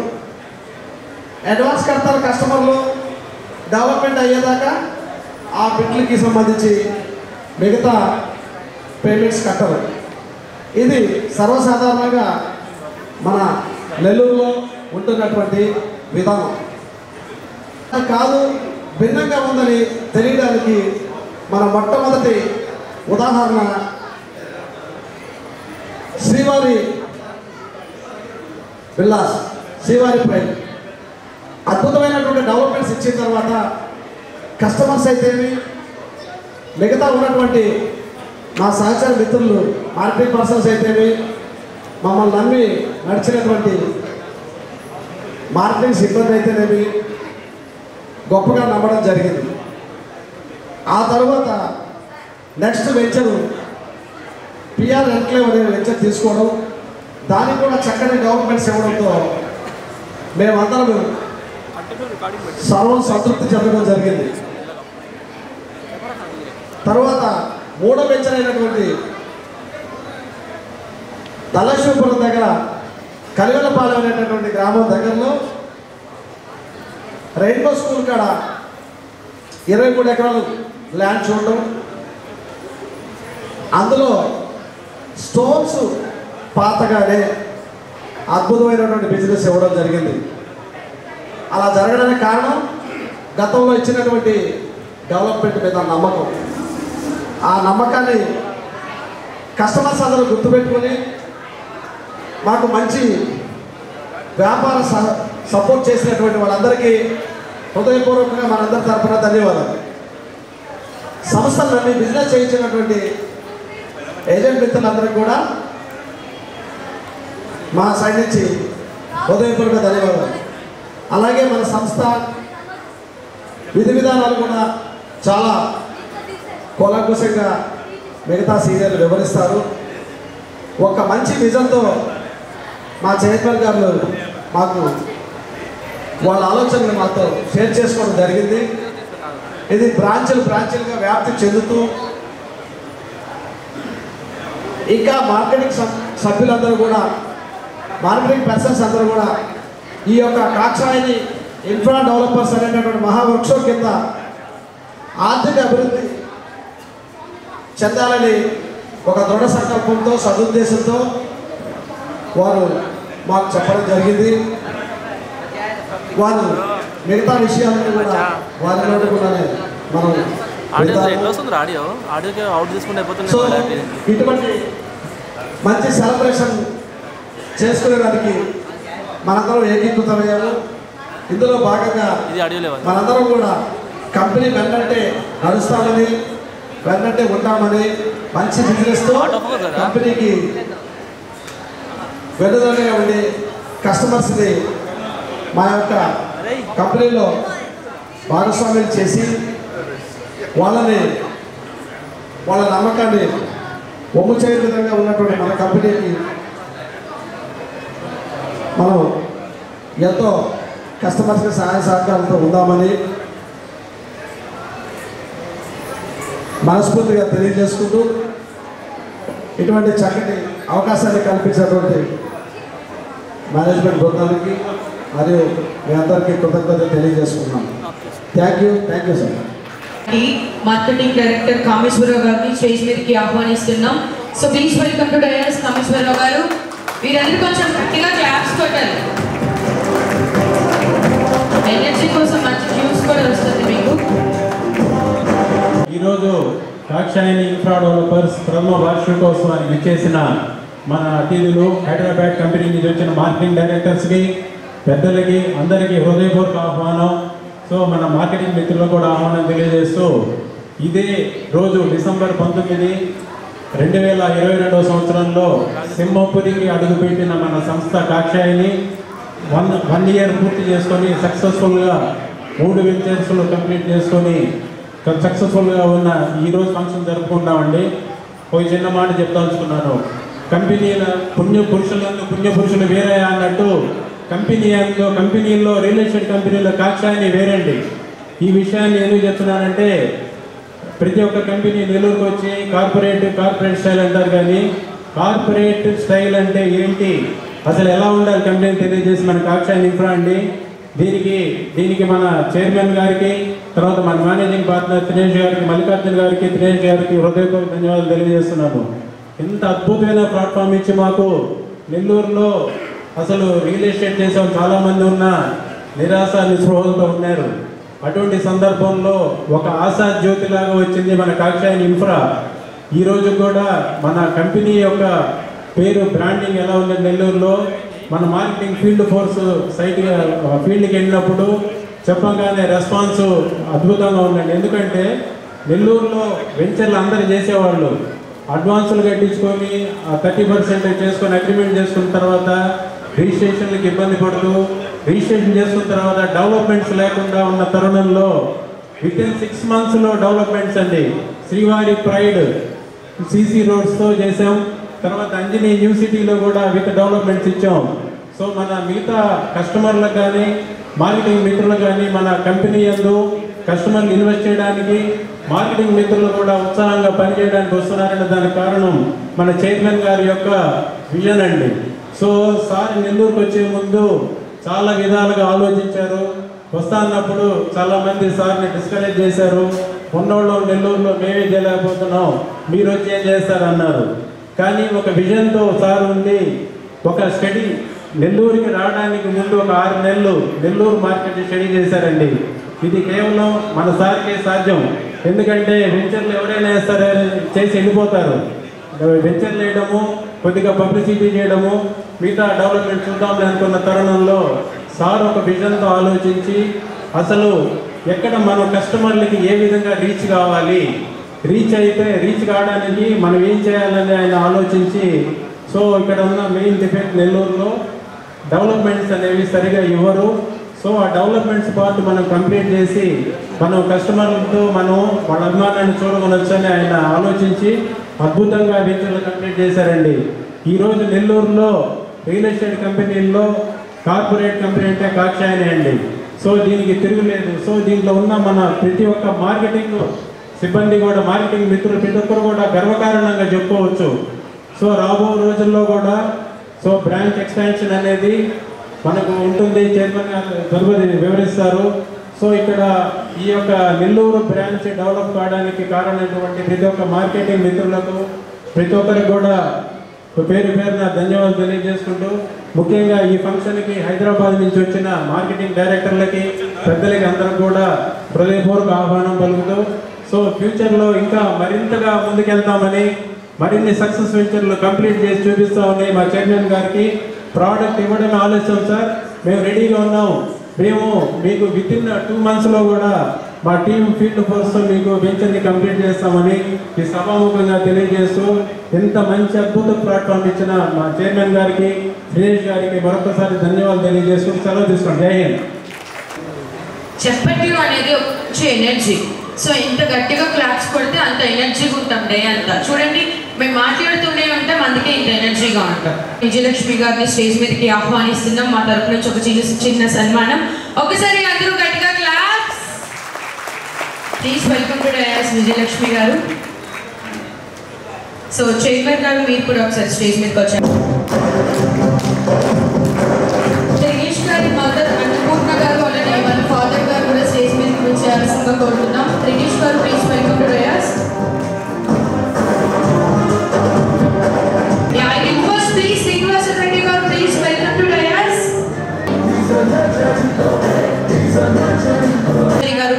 అడ్వాన్స్ కడతారు కస్టమర్లు, డెవలప్మెంట్ అయ్యేదాకా ఆ బిట్లకి సంబంధించి మిగతా పేమెంట్స్ కట్టరు. ఇది సర్వసాధారణంగా మన నెల్లూరులో ఉంటున్నటువంటి విధానం. కాదు, భిన్నంగా ఉందని తెలియడానికి మన మొట్టమొదటి ఉదాహరణ శ్రీవారి విల్లాస్, శ్రీవారి ప్రైమ్. అద్భుతమైనటువంటి డెవలప్మెంట్స్ ఇచ్చిన తర్వాత కస్టమర్స్ అయితేమి, మిగతా ఉన్నటువంటి మా సహచర మిత్రులు మార్కెటింగ్ పర్సన్స్ అయితేమి, మమ్మల్ని నమ్మి నడిచినటువంటి మార్కెటింగ్ సిబ్బంది అయితేనేమి గొప్పగా నమ్మడం జరిగింది. ఆ తర్వాత నెక్స్ట్ వెంచరు పిఆర్ ఎన్క్లేవ్ అనే వెంచర్ తీసుకోవడం, దానికి కూడా చక్కని డెవలప్మెంట్స్ ఇవ్వడంతో మేమందరం సర్వం సంతృప్తి చెందడం జరిగింది. తర్వాత మూడో వెంచర్ అయినటువంటి తలశ్వపురం దగ్గర కలివెలపాలెం అనేటటువంటి గ్రామం దగ్గరలో రెయిన్బో స్కూల్ కాడ 23 ఎకరాలు ల్యాండ్ చూడడం, అందులో స్టోన్స్ పాతగానే అద్భుతమైనటువంటి బిజినెస్ ఇవ్వడం జరిగింది. అలా జరగడానికి కారణం గతంలో ఇచ్చినటువంటి డెవలప్మెంట్ మీద నమ్మకం. ఆ నమ్మకాన్ని కస్టమర్స్ అందరూ గుర్తుపెట్టుకొని మాకు మంచి వ్యాపార సపోర్ట్ చేసినటువంటి వాళ్ళందరికీ హృదయపూర్వకంగా మనందరి తరఫున ధన్యవాదాలు. సంస్థలన్నీ బిజినెస్ చేయించినటువంటి ఏజెంట్ మిత్రులందరికీ కూడా మా సైడ్ నుంచి హృదయపూర్వక ధన్యవాదాలు. అలాగే మన సంస్థ విధి విధానాలు కూడా చాలా కూలంకషంగా మిగతా సీనియర్లు వివరిస్తారు. ఒక మంచి విజన్తో మా చైర్మన్ గారు మాకు వాళ్ళ ఆలోచనలు మాతో షేర్ చేసుకోవడం జరిగింది. ఇది బ్రాంచులుగా వ్యాప్తి చెందుతూ ఇంకా మార్కెటింగ్ సభ్యులందరూ కూడా, మార్కెటింగ్ పర్సన్స్ అందరూ కూడా ఈ యొక్క కాక్షాయిని ఇన్ఫ్రా డెవలపర్స్ అనేటటువంటి మహావృక్షం కింద ఆర్థిక అభివృద్ధి చెందాలని ఒక దృఢ సంకల్పంతో సదుద్దేశంతో వారు మాకు చెప్పడం జరిగింది. వారు మిగతా విషయాలను కూడా వారిలో కూడా మనం సో ఇటువంటి మంచి సెలబ్రేషన్ చేసుకునేదానికి మనందరం ఏకీకృతమయ్యాము. ఇందులో భాగంగా మనందరం కూడా కంపెనీ వెన్నంటే నడుస్తామని, వెన్నంటే ఉంటామని, మంచి బిజినెస్తో కంపెనీకి వెన్నుదన్నుగా ఉండి కస్టమర్స్ని మా యొక్క కంపెనీలో భాగస్వామ్యం చేసి వాళ్ళ నమ్మకాన్ని ఒమ్ము చేయని విధంగా ఉన్నటువంటి మన కంపెనీకి మనం ఎంతో కస్టమర్స్కి సహాయ సహకారాలతో ఉందామని మనస్ఫూర్తిగా తెలియజేసుకుంటూ ఇటువంటి చక్కటి అవకాశాన్ని కల్పించినటువంటి మేనేజ్మెంట్ బృందానికి మరియు మీ అందరికీ కృతజ్ఞతలు తెలియజేసుకున్నాం. Thank you sir. Marketing director Kameswararao గారిని స్టేజ్ మీదకి ఆహ్వానిస్తున్నాం. So please welcome to dais Kameswararao గారు. వీరందరూ కొంచెం గట్టిగా క్లాప్స్ కొట్టాలి. ఎనర్జీ కోసం మంచి న్యూస్ కూడా వస్తుంది మీకు. ఈరోజు కాక్షాయిని ఇన్ఫ్రా డెవలపర్స్ ప్రథమ వార్షికోత్సవానికి విచ్చేసిన మన అతిథులు, హైదరాబాద్ కంపెనీ నుంచి వచ్చిన మార్కెటింగ్ డైరెక్టర్స్కి, పెద్దలకి అందరికీ హృదయపూర్వక ఆహ్వానం. సో మన మార్కెటింగ్ మిత్రులకు కూడా ఆహ్వానం తెలియజేస్తూ, ఇదే రోజు డిసెంబర్ 19, 2022 సంవత్సరంలో సింహపురికి అడుగుపెట్టిన మన సంస్థ కాక్షాయిని 1 ఇయర్ పూర్తి చేసుకొని సక్సెస్ఫుల్గా 3 వెంచర్స్లు కంప్లీట్ చేసుకొని సక్సెస్ఫుల్గా ఉన్న ఈరోజు ఫంక్షన్ జరుపుకుంటామండి. ఒక చిన్న మాట చెప్తాల్చుకున్నాను. కంపెనీల పుణ్యపురుషులు వేరే అన్నట్టు కంపెనీల్లో రియల్ ఎస్టేట్ కంపెనీలో కాక్షాయిని వేరండి. ఈ విషయాన్ని ఎందుకు చెప్తున్నానంటే, ప్రతి ఒక్క కంపెనీ నెల్లూరుకు వచ్చి కార్పొరేట్ స్టైల్ అంటారు, కానీ కార్పొరేట్ స్టైల్ అంటే ఏంటి, అసలు ఎలా ఉండాలి కంపెనీ తెలియజేసి మన కాక్షాయిని ఇన్ఫ్రా అండి. దీనికి మన చైర్మన్ గారికి, తర్వాత మన మేనేజింగ్ పార్ట్నర్ దినేష్ గారికి, మల్లికార్జున గారికి, దినేష్ గారికి హృదయపూర్వక ధన్యవాదాలు తెలియజేస్తున్నాను. ఇంత అద్భుతమైన ప్లాట్ఫామ్ ఇచ్చి మాకు నెల్లూరులో అసలు రియల్ ఎస్టేట్ చేసే చాలామంది ఉన్న నిరాశ నిస్పృహలతో ఉన్నారు. అటువంటి సందర్భంలో ఒక ఆశా జ్యోతిలాగా వచ్చింది మన కాక్షాయిని ఇన్ఫ్రా. ఈరోజు కూడా మన కంపెనీ యొక్క పేరు, బ్రాండింగ్ ఎలా ఉంది నెల్లూరులో, మన మార్కెటింగ్ ఫీల్డ్ ఫోర్స్ ఫీల్డ్కి వెళ్ళినప్పుడు చెప్పగానే రెస్పాన్స్ అద్భుతంగా ఉందండి. ఎందుకంటే నెల్లూరులో వెంచర్లు అందరూ చేసేవాళ్ళు అడ్వాన్సులు కట్టించుకొని 30% చేసుకొని అగ్రిమెంట్ చేసుకున్న తర్వాత రిజిస్ట్రేషన్లకు ఇబ్బంది పడుతూ, రిజిస్ట్రేషన్ చేసుకున్న తర్వాత డెవలప్మెంట్స్ లేకుండా ఉన్న తరుణంలో వితిన్ 6 monthsలో డెవలప్మెంట్స్ అండి. శ్రీవారి ప్రైడ్ CC రోడ్స్తో చేసాం. తర్వాత అంజనీ న్యూ సిటీలో కూడా విత్ డెవలప్మెంట్స్ ఇచ్చాం. సో మన మిగతా కస్టమర్లకు కానీ, మార్కెటింగ్ మిత్రులకు కానీ మన కంపెనీ యందు కస్టమర్లు ఇన్వెస్ట్ చేయడానికి, మార్కెటింగ్ మిత్రులు కూడా ఉత్సాహంగా పనిచేయడానికి వస్తున్నారంటే దానికి కారణం మన చైర్మన్ గారి యొక్క విజన్ అండి. సో సార్ నెల్లూరుకు వచ్చే ముందు చాలా విధాలుగా ఆలోచించారు. వస్తా అన్నప్పుడు చాలామంది సార్ని డిస్కరేజ్ చేశారు. ఉన్నోళ్ళు నెల్లూరులో మేమే చేయలేకపోతున్నాం, మీరు వచ్చి ఏం చేస్తారన్నారు. కానీ ఒక విజన్తో సార్ ఉండి ఒక స్టడీ నెల్లూరుకి రావడానికి ముందు ఒక 6 నెలలు నెల్లూరు మార్కెట్ స్టడీ చేశారండి. ఇది కేవలం మన సార్కే సాధ్యం. ఎందుకంటే వెంచర్లు ఎవరైనా వేస్తారో చేసి వెళ్ళిపోతారు. వెంచర్లు వేయడము, కొద్దిగా పబ్లిసిటీ చేయడము, మిగతా డెవలప్మెంట్ చూద్దామని అనుకున్న తరుణంలో సార్ ఒక విజన్తో ఆలోచించి అసలు ఎక్కడ మన కస్టమర్లకి ఏ విధంగా రీచ్ కావాలి, రీచ్ కావడానికి మనం ఏం చేయాలని ఆయన ఆలోచించి, సో ఇక్కడ ఉన్న మెయిన్ డిఫెక్ట్ నెల్లూరులో డెవలప్మెంట్స్ అనేవి సరిగా ఇవ్వరు. సో ఆ డెవలప్మెంట్స్ పార్ట్ మనం కంప్లీట్ చేసి మనం కస్టమర్లతో మనం వాళ్ళ అభిమానాన్ని చూడగొనొచ్చు అని ఆయన ఆలోచించి అద్భుతంగా వెంచర్లు కంప్లీట్ చేశారండి. ఈరోజు నెల్లూరులో రియల్ ఎస్టేట్ కంపెనీల్లో కార్పొరేట్ కంపెనీ అంటే కాక్షాయని అండి. సో దీనికి తిరుగులేదు. సో దీంట్లో ఉన్న మన ప్రతి ఒక్క మార్కెటింగ్ సిబ్బంది కూడా, మార్కెటింగ్ మిత్రులు ప్రతి ఒక్కరు కూడా గర్వకారణంగా చెప్పుకోవచ్చు. సో రాబో రోజుల్లో కూడా సో బ్రాంచ్ ఎక్స్పాన్షన్ అనేది మనకు ఉంటుంది. చైర్మన్ గారు త్వరగా వివరిస్తారు. సో ఇక్కడ ఈ యొక్క నెల్లూరు బ్రాంచ్ డెవలప్ కావడానికి కారణమైనటువంటి ప్రతి ఒక్క మార్కెటింగ్ మిత్రులకు ప్రతి ఒక్కరికి కూడా పేరున ధన్యవాదాలు తెలియజేసుకుంటూ, ముఖ్యంగా ఈ ఫంక్షన్కి హైదరాబాద్ నుంచి వచ్చిన మార్కెటింగ్ డైరెక్టర్లకి, పెద్దలకి అందరికి కూడా హృదయపూర్వక ఆహ్వానం పలుకుతూ, సో ఫ్యూచర్లో ఇంకా మరింతగా ముందుకెళ్తామని, మరిన్ని సక్సెస్ వెంచర్లు కంప్లీట్ చేసి చూపిస్తామని మా చైర్మన్ గారికి ప్రోడక్ట్ ఇవ్వడమే ఆలస్యం సార్, మేము రెడీగా ఉన్నాం. మేము మీకు వితిన్ 2 monthsలో కూడా మా టీం ఫీల్డ్ ఫోర్స్తో మీకు వెంచర్ని కంప్లీట్ చేస్తామని ఈ సభాముఖంగా తెలియజేస్తూ, ఎంత మంచి అద్భుత ప్లాట్ఫామ్ ఇచ్చిన మా చైర్మన్ గారికి, శ్రీనేష్ గారికి మరొకసారి ధన్యవాదాలు తెలియజేస్తూ సెలవు తీసుకోండి. జై హింద్. చెప్పట్టు అనేది వచ్చే ఎనర్జీ. సో ఇంత గట్టిగా క్లాప్స్ కొడితే అంత ఎనర్జీగా ఉంటాం డే అంతా. చూడండి, మేము మాట్లాడుతూనే ఉంటాం, అందుకే ఇంత ఎనర్జీగా ఉంటాం. విజయలక్ష్మి గారిని స్టేజ్ మీదకి ఆహ్వానిస్తున్నాం. మా తరపు నుంచి ఒక చిన్న సన్మానం. ఒకసారి అందరూ గట్టిగా claps. Please welcome to dais Vijayalakshmi గారు. సో చైర్మన్ గారు మీరు కూడా ఒకసారి స్టేజ్ మీదకి వచ్చారు. రిగేష్ గారి మదర్ అన్నపూర్ణ గారు అలానే వాళ్ళ ఫాదర్ గారు కూడా స్టేజ్ మీదకి వచ్చేయాల్సిందిగా కోరుతున్నాం. రిగేష్ గారు please welcome to dais.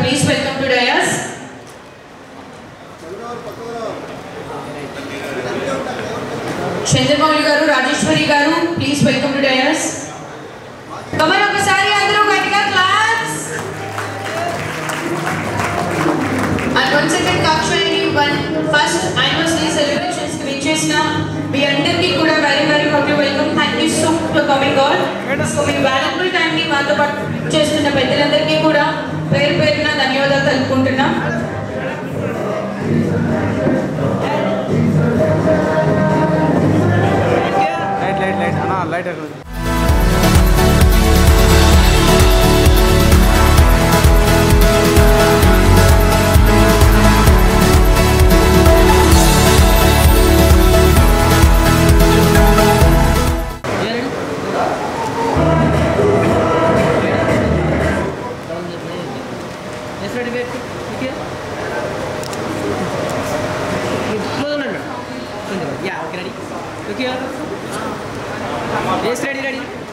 Please welcome to Dayas. Chandramouli garu, Rajeshwari garu, please welcome to Dayas. Come on, ఒకసారి అందరూ గట్టిగా claps. And once again, Kakshayani first anniversary celebrations కి విచ్చేసిన మీ అందరికీ కూడా very hearty welcome. Thank you so much for coming all. So me valuable time ని మాతో పాటు చేస్తున్న పెద్దలందరికీ కూడా పేరున ధన్యవాదాలు తెలుపుకుంటున్నాం. Yes, ready. Thank you.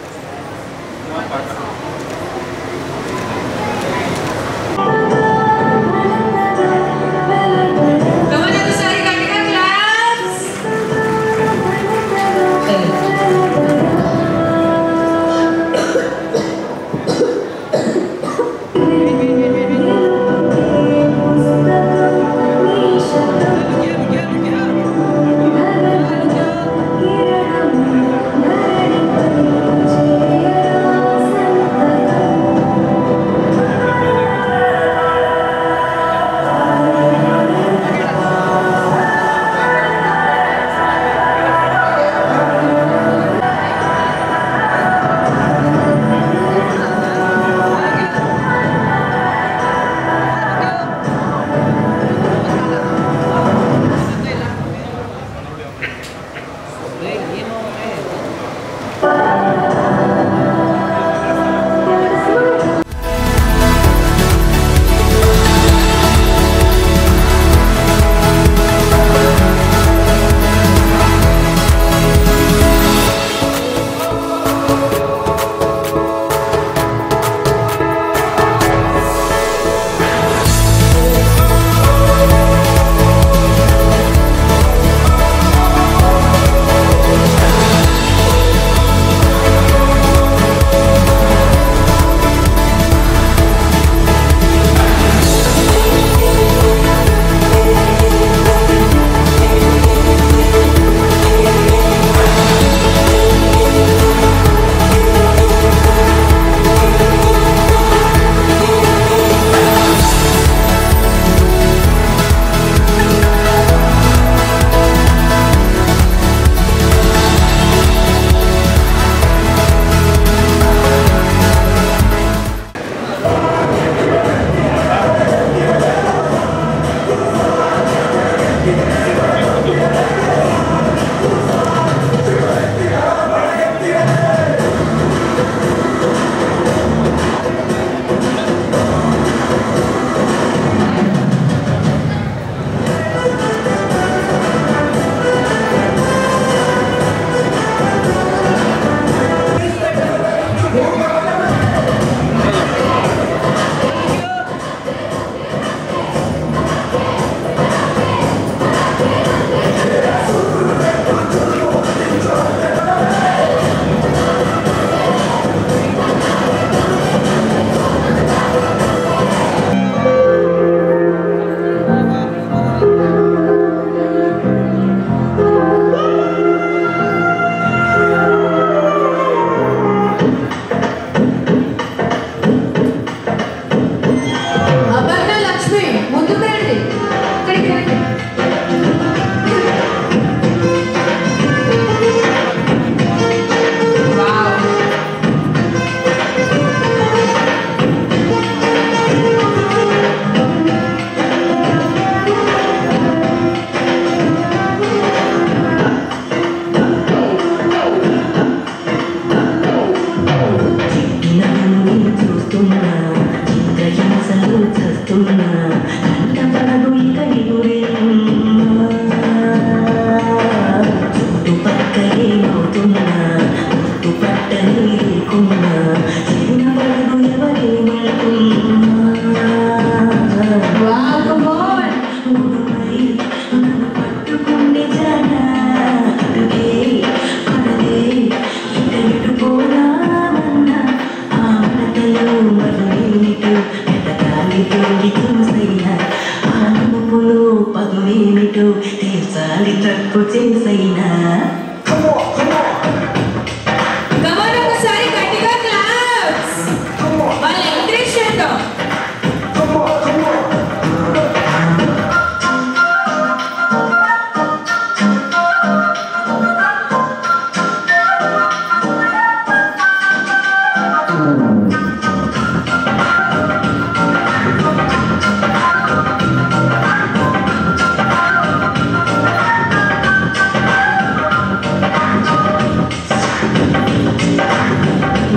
చేరుకున్నా చిన్న పడుగు ఎవరేమనుకున్నా నన్ను పట్టుకుండే జానా అడుగే పడదే ఇక ఎటు పోదామన్నా ఆ మనతలో మధురేమిటో ఎదగాలి తోడి చూసైనా ఆ నమ్ములో పదునేమిటో తీర్చాలి తప్పు చేసైనా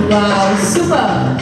Wow, super!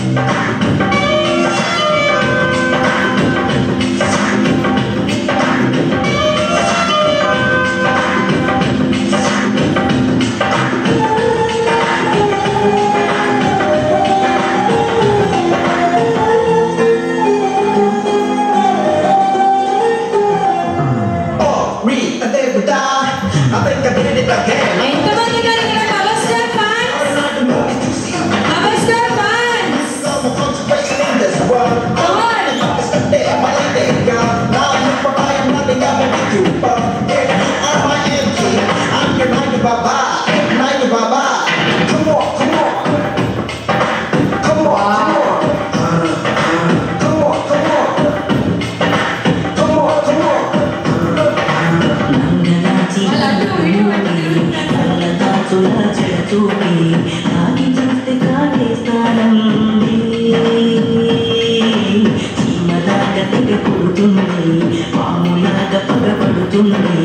పాములాగా పగబడుతుంది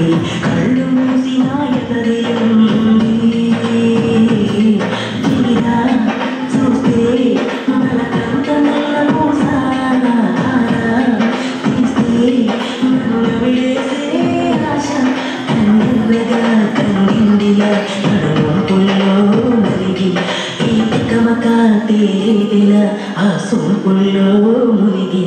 కళ్ళు మూసిన ఎదరే తీరా చూస్తే మనకంత నల్ల మూసారా తీస్తే నన్ను విడేసే ఆశ కన్నెర్రగా కన్నిండిలా నడుముపుల్లో నలిగి ఈ కమక తేలిదిలా ఆ సొంపుల్లో మునిగి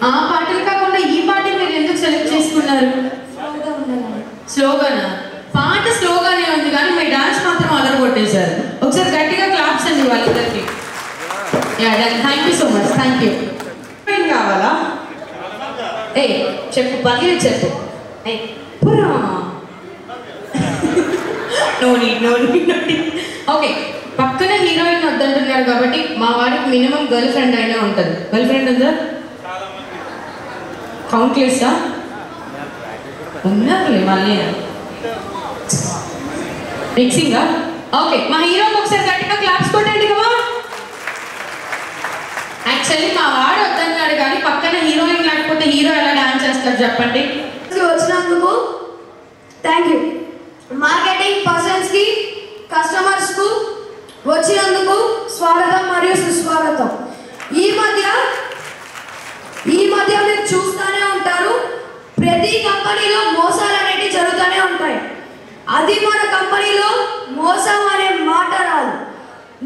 ఆ పాటలు కాకుండా ఈ పాట మీరు ఎందుకు సెలెక్ట్ చేసుకున్నారు? స్లోగానా? పాట స్లోగానే ఉంది కానీ మీ డాన్స్ మాత్రం అదర కొట్టేశారు. ఒకసారి గట్టిగా క్లాప్స్ అండి వాళ్ళిద్దరికి. Thank you so much. Thank you. ఏం కావాలా? ఏ చెప్పు, పర్లేదు చెప్పు. No need. ఓకే, పక్కన హీరోయిన్ వద్దంటున్నారు కాబట్టి మా వాడికి మినిమం గర్ల్ ఫ్రెండ్ అయినా ఉంటుంది. గర్ల్ ఫ్రెండ్ ఉందా? కౌంట్లెస్సా ఉన్నారులే మళ్ళీ మిక్సింగా. ఓకే, మా హీరోకి ఒకసారి గట్టిగా క్లాప్స్ కొట్టండి కదా. యాక్చువల్లీ మా వాడు వద్దన్నాడు కానీ పక్కన హీరోయిన్ లేకపోతే హీరో ఎలా డాన్స్ చేస్తారు చెప్పండి. వచ్చినందుకు థ్యాంక్ యూ. మార్కెటింగ్ పర్సన్స్కి, కస్టమర్స్కు వచ్చినందుకు స్వాగతం మరియు సుస్వాగతం. ఈ మధ్య మీరు చూస్తూనే ఉంటారు, ప్రతి కంపెనీలో మోసాలు అనేవి జరుగుతూనే ఉంటాయి. అది మన కంపెనీలో మోసం అనే మాట రాదు.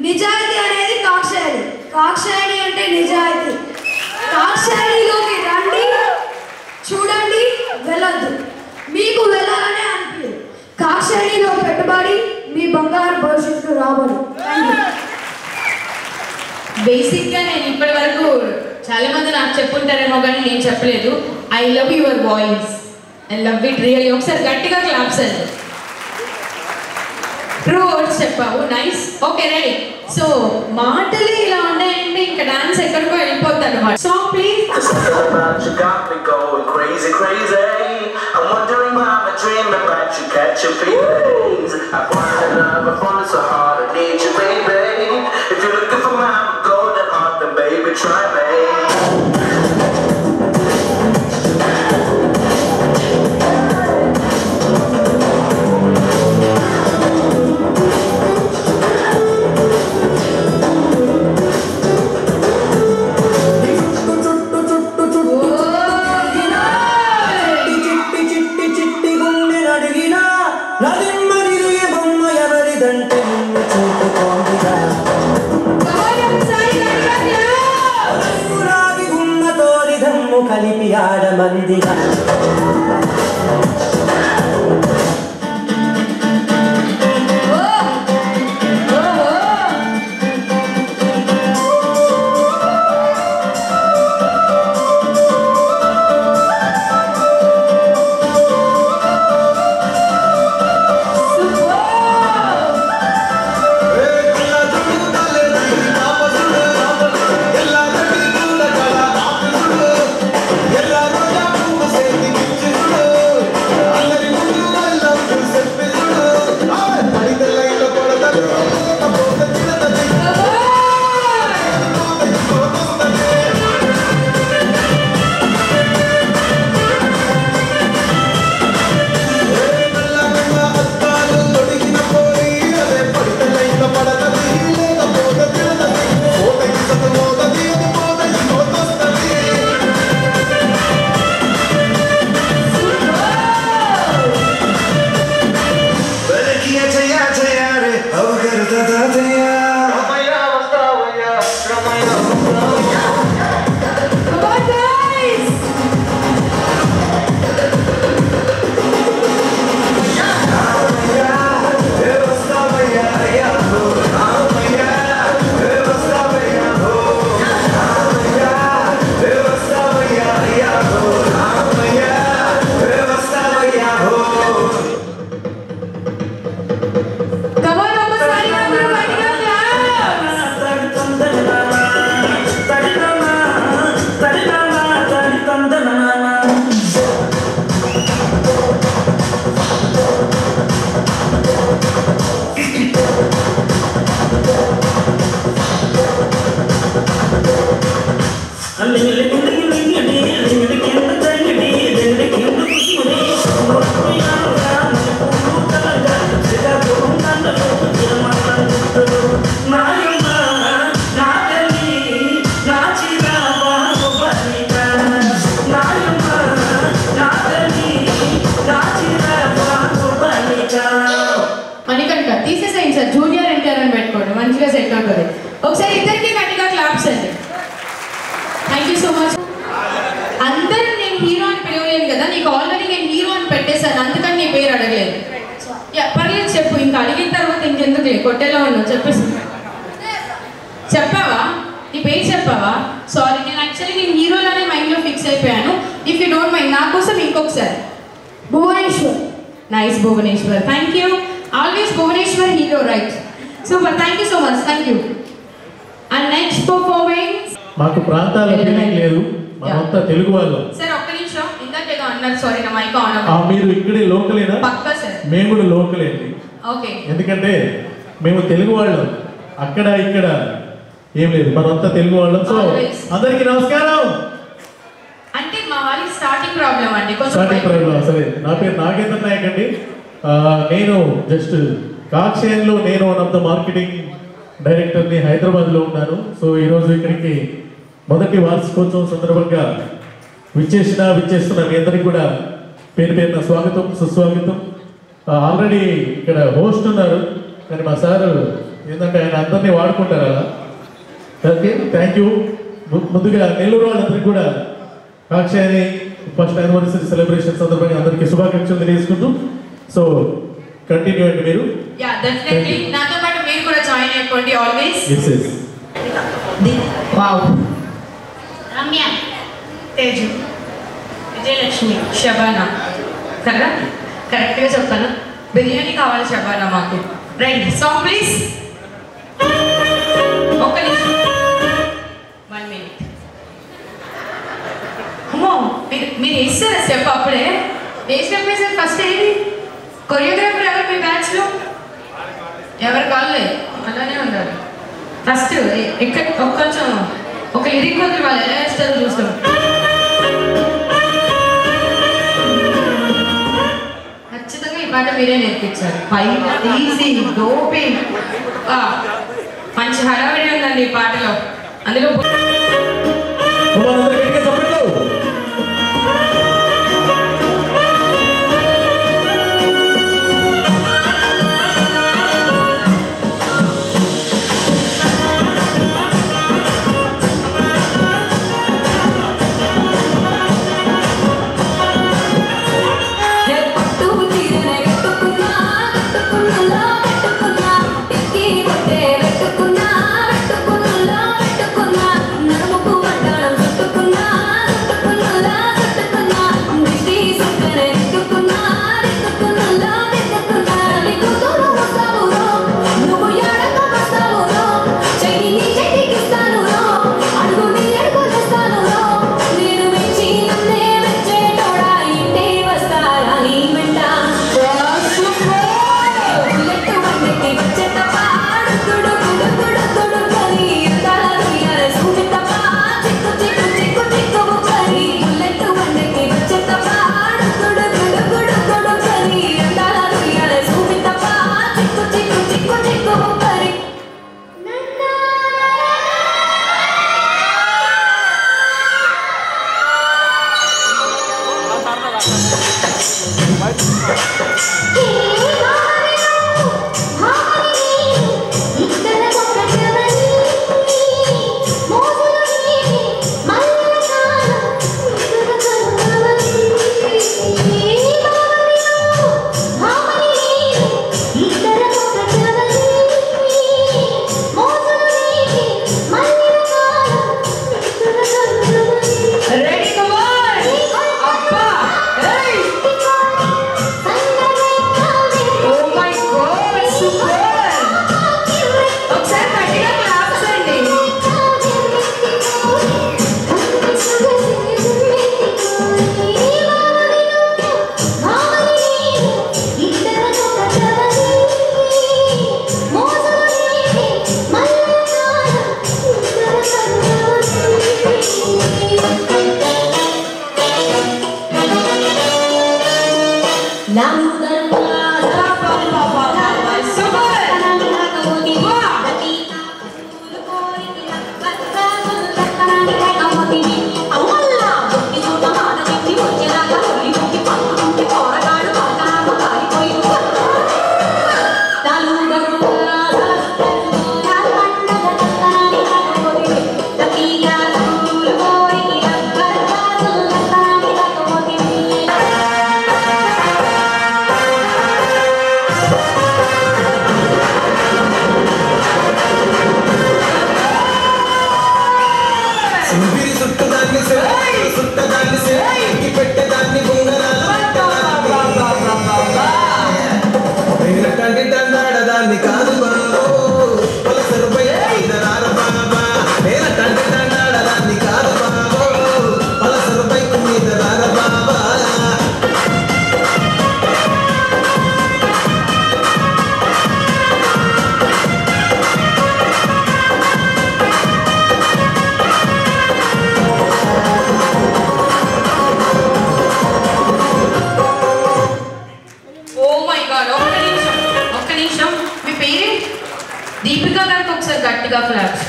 నిజాయితీ అనేది కాక్షాయని, కాక్షాయని అంటే నిజాయితీ. కాక్షాయనిలోకి రండి, చూడండి, వెళ్ళొద్దు. మీకు వెళ్ళాలనే అనిపించదు. కాక్షాయనిలో పెట్టుబడి మీ బంగారు భవిష్యత్తు రాబడి. బేసిక్గా నేను ఇప్పటి వరకు చాలా మంది నాకు చెప్పుంటారేమో కానీ నేను చెప్పలేదు. I love your voice, I love it really. ఒకసారి గట్టిగా క్లాప్స్ అండి. ట్రూ వర్డ్స్ చెప్పావు, నైస్. Okay, ready. సో మాటలు ఇలా ఉన్నాయండి, ఇంకా డాన్స్ ఎక్కడికో వెళ్ళిపోతాను అన్నమాట. So please. I'm wondering why I'm dreaming about you, catch your feelings. I find love, I find it so hard, I need you, baby. If you're looking for my golden heart, then baby, try me. కలిపి ఆడమందిగా ఒకసారి ఇద్దరికి గట్టిగా claps అండి. Thank you so much. అందరూ నేను hero అని పిలవలేదు కదా, నీకు ఆల్రెడీ నేను హీరో అని పెట్టేశాను, అందుకని నీ పేరు అడగలేదు. పర్లేదు చెప్పు, ఇంకా అడిగిన తర్వాత ఇంకెందుకు కొట్టేలా ఉన్నావు చెప్పేసి. చెప్పావా? నీ పేరు చెప్పావా? సారీ, నేను యాక్చువల్లీ నేను హీరోలోనే మైండ్లో ఫిక్స్ అయిపోయాను. ఇఫ్ యూ డోంట్ మైండ్ నా కోసం ఇంకొకసారి. Bhuvaneshwar. Nice Bhuvaneshwar, thank you. Always Bhuvaneshwar hero, right? Super, thank you so much, thank you. And next performance. మాకు ప్రాంతాల ఫీలింగ్ లేదు, మనమంతా తెలుగు వాళ్ళం. సార్ ఒక్క నిమిషం, ఇందాకేదో అన్నారు, సారీ నా మైక్ ఆన్. మీరు ఇక్కడే లోకలేనా? పక్కా సార్. మేము కూడా లోకలే అండి. ఓకే. ఎందుకంటే మేము తెలుగు వాళ్ళం, అక్కడ ఇక్కడ ఏం లేదు, మనంతా తెలుగు వాళ్ళం. సో అందరికీ నమస్కారం. అంటే మా వాళ్ళకి స్టార్టింగ్ ప్రాబ్లం అండి, స్టార్టింగ్ ప్రాబ్లం. అసలే నా పేరు నాగేంద్ర నాయక్ అండి. నేను జస్ట్ కాక్షేయంలో నేను వన్ ఆఫ్ ద మార్కెటింగ్ డైరెక్టర్ని హైదరాబాద్లో ఉన్నాను. సో ఈరోజు ఇక్కడికి మొదటి వార్షికోత్సవం సందర్భంగా విచ్చేస్తున్న మీ అందరికీ కూడా పేరు పేరున స్వాగతం, సుస్వాగతం. ఆల్రెడీ ఇక్కడ హోస్ట్ ఉన్నారు, కానీ మా సార్ ఏంటంటే ఆయన అందరినీ వాడుకుంటారు అలా. Okay, thank you. ముందుగా నెల్లూరు వాళ్ళందరికీ కూడా కాక్షాయని ఫస్ట్ యానివర్సరీ సెలబ్రేషన్ సందర్భంగా అందరికీ శుభాకాంక్షలు తెలియజేసుకుంటూ, సో కంటిన్యూ అండి మీరు. యా డెఫినెట్లీ, నాతో పాటు మీరు కూడా జాయిన్ అయిపోండి always. Yes yes. Wow. Ramya, Teju, Vijayalakshmi, Shabana. కదా కరెక్ట్గా చెప్తాను. బిర్యానీ కావాలి శబానా మాకు. Right, song please. ఒక్క నిమిషం, 1 minute. అమ్మో, మీరు వేస్తారా స్టెప్? అప్పుడే ఏ స్టెప్ వేసారు? ఫస్ట్ ఏది? కొరియోగ్రాఫర్ ఎవరు మీ బ్యాచ్లో? ఎవరు కావాలి, అలానే ఉండాలి. ఫస్ట్ ఇక్కడ కొంచెం ఒక లిరిక్ వదిలి వాళ్ళు ఎలా వేస్తారో చూస్తాం. ఖచ్చితంగా ఈ పాట మీరే నేర్పించారు. పైన ఈజీ డోపి, మంచి హడావిడి ఉందండి ఈ పాటలో. అందులో దాన్ని కాదు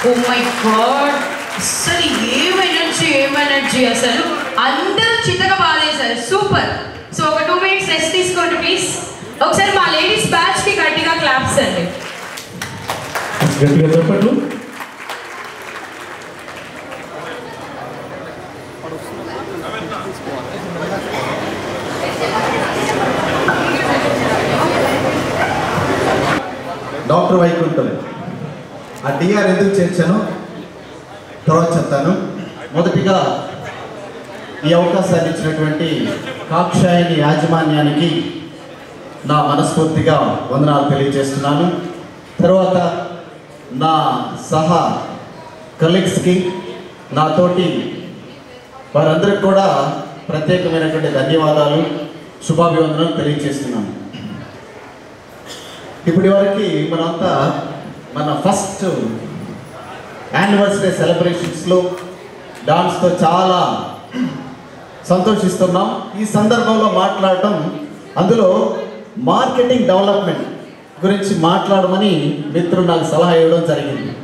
ఓ మై గాడ్, అసలు ఏం ఎనర్జీ అసలు అందరూ చిత్తగా బాధేశారు. సూపర్. సో ఒక 2 minutes రెస్ట్ తీసుకోండి ప్లీజ్. ఒకసారి మా లేడీస్ బ్యాచ్ కి గట్టిగా క్లాప్స్ అండి. గట్టిగా చెప్పట్లు. డాక్టర్ వైకుంఠం ఆ డిఆర్ ఎందుకు చేర్చాను తర్వాత చెప్తాను. మొదటిగా ఈ అవకాశాన్ని ఇచ్చినటువంటి కాక్షాయని యాజమాన్యానికి నా మనస్ఫూర్తిగా వందనాలు తెలియజేస్తున్నాను. తర్వాత నా సహా కలీగ్స్కి, నాతోటి వారందరికీ కూడా ప్రత్యేకమైనటువంటి ధన్యవాదాలు, శుభాభివందనాలు తెలియజేస్తున్నాను. ఇప్పటి వరకు మనంతా మన ఫస్ట్ యానివర్సరీ సెలబ్రేషన్స్లో డాన్స్తో చాలా సంతోషిస్తున్నాం. ఈ సందర్భంలో మాట్లాడటం, అందులో మార్కెటింగ్ డెవలప్మెంట్ గురించి మాట్లాడమని మిత్రులు నాకు సలహా ఇవ్వడం జరిగింది.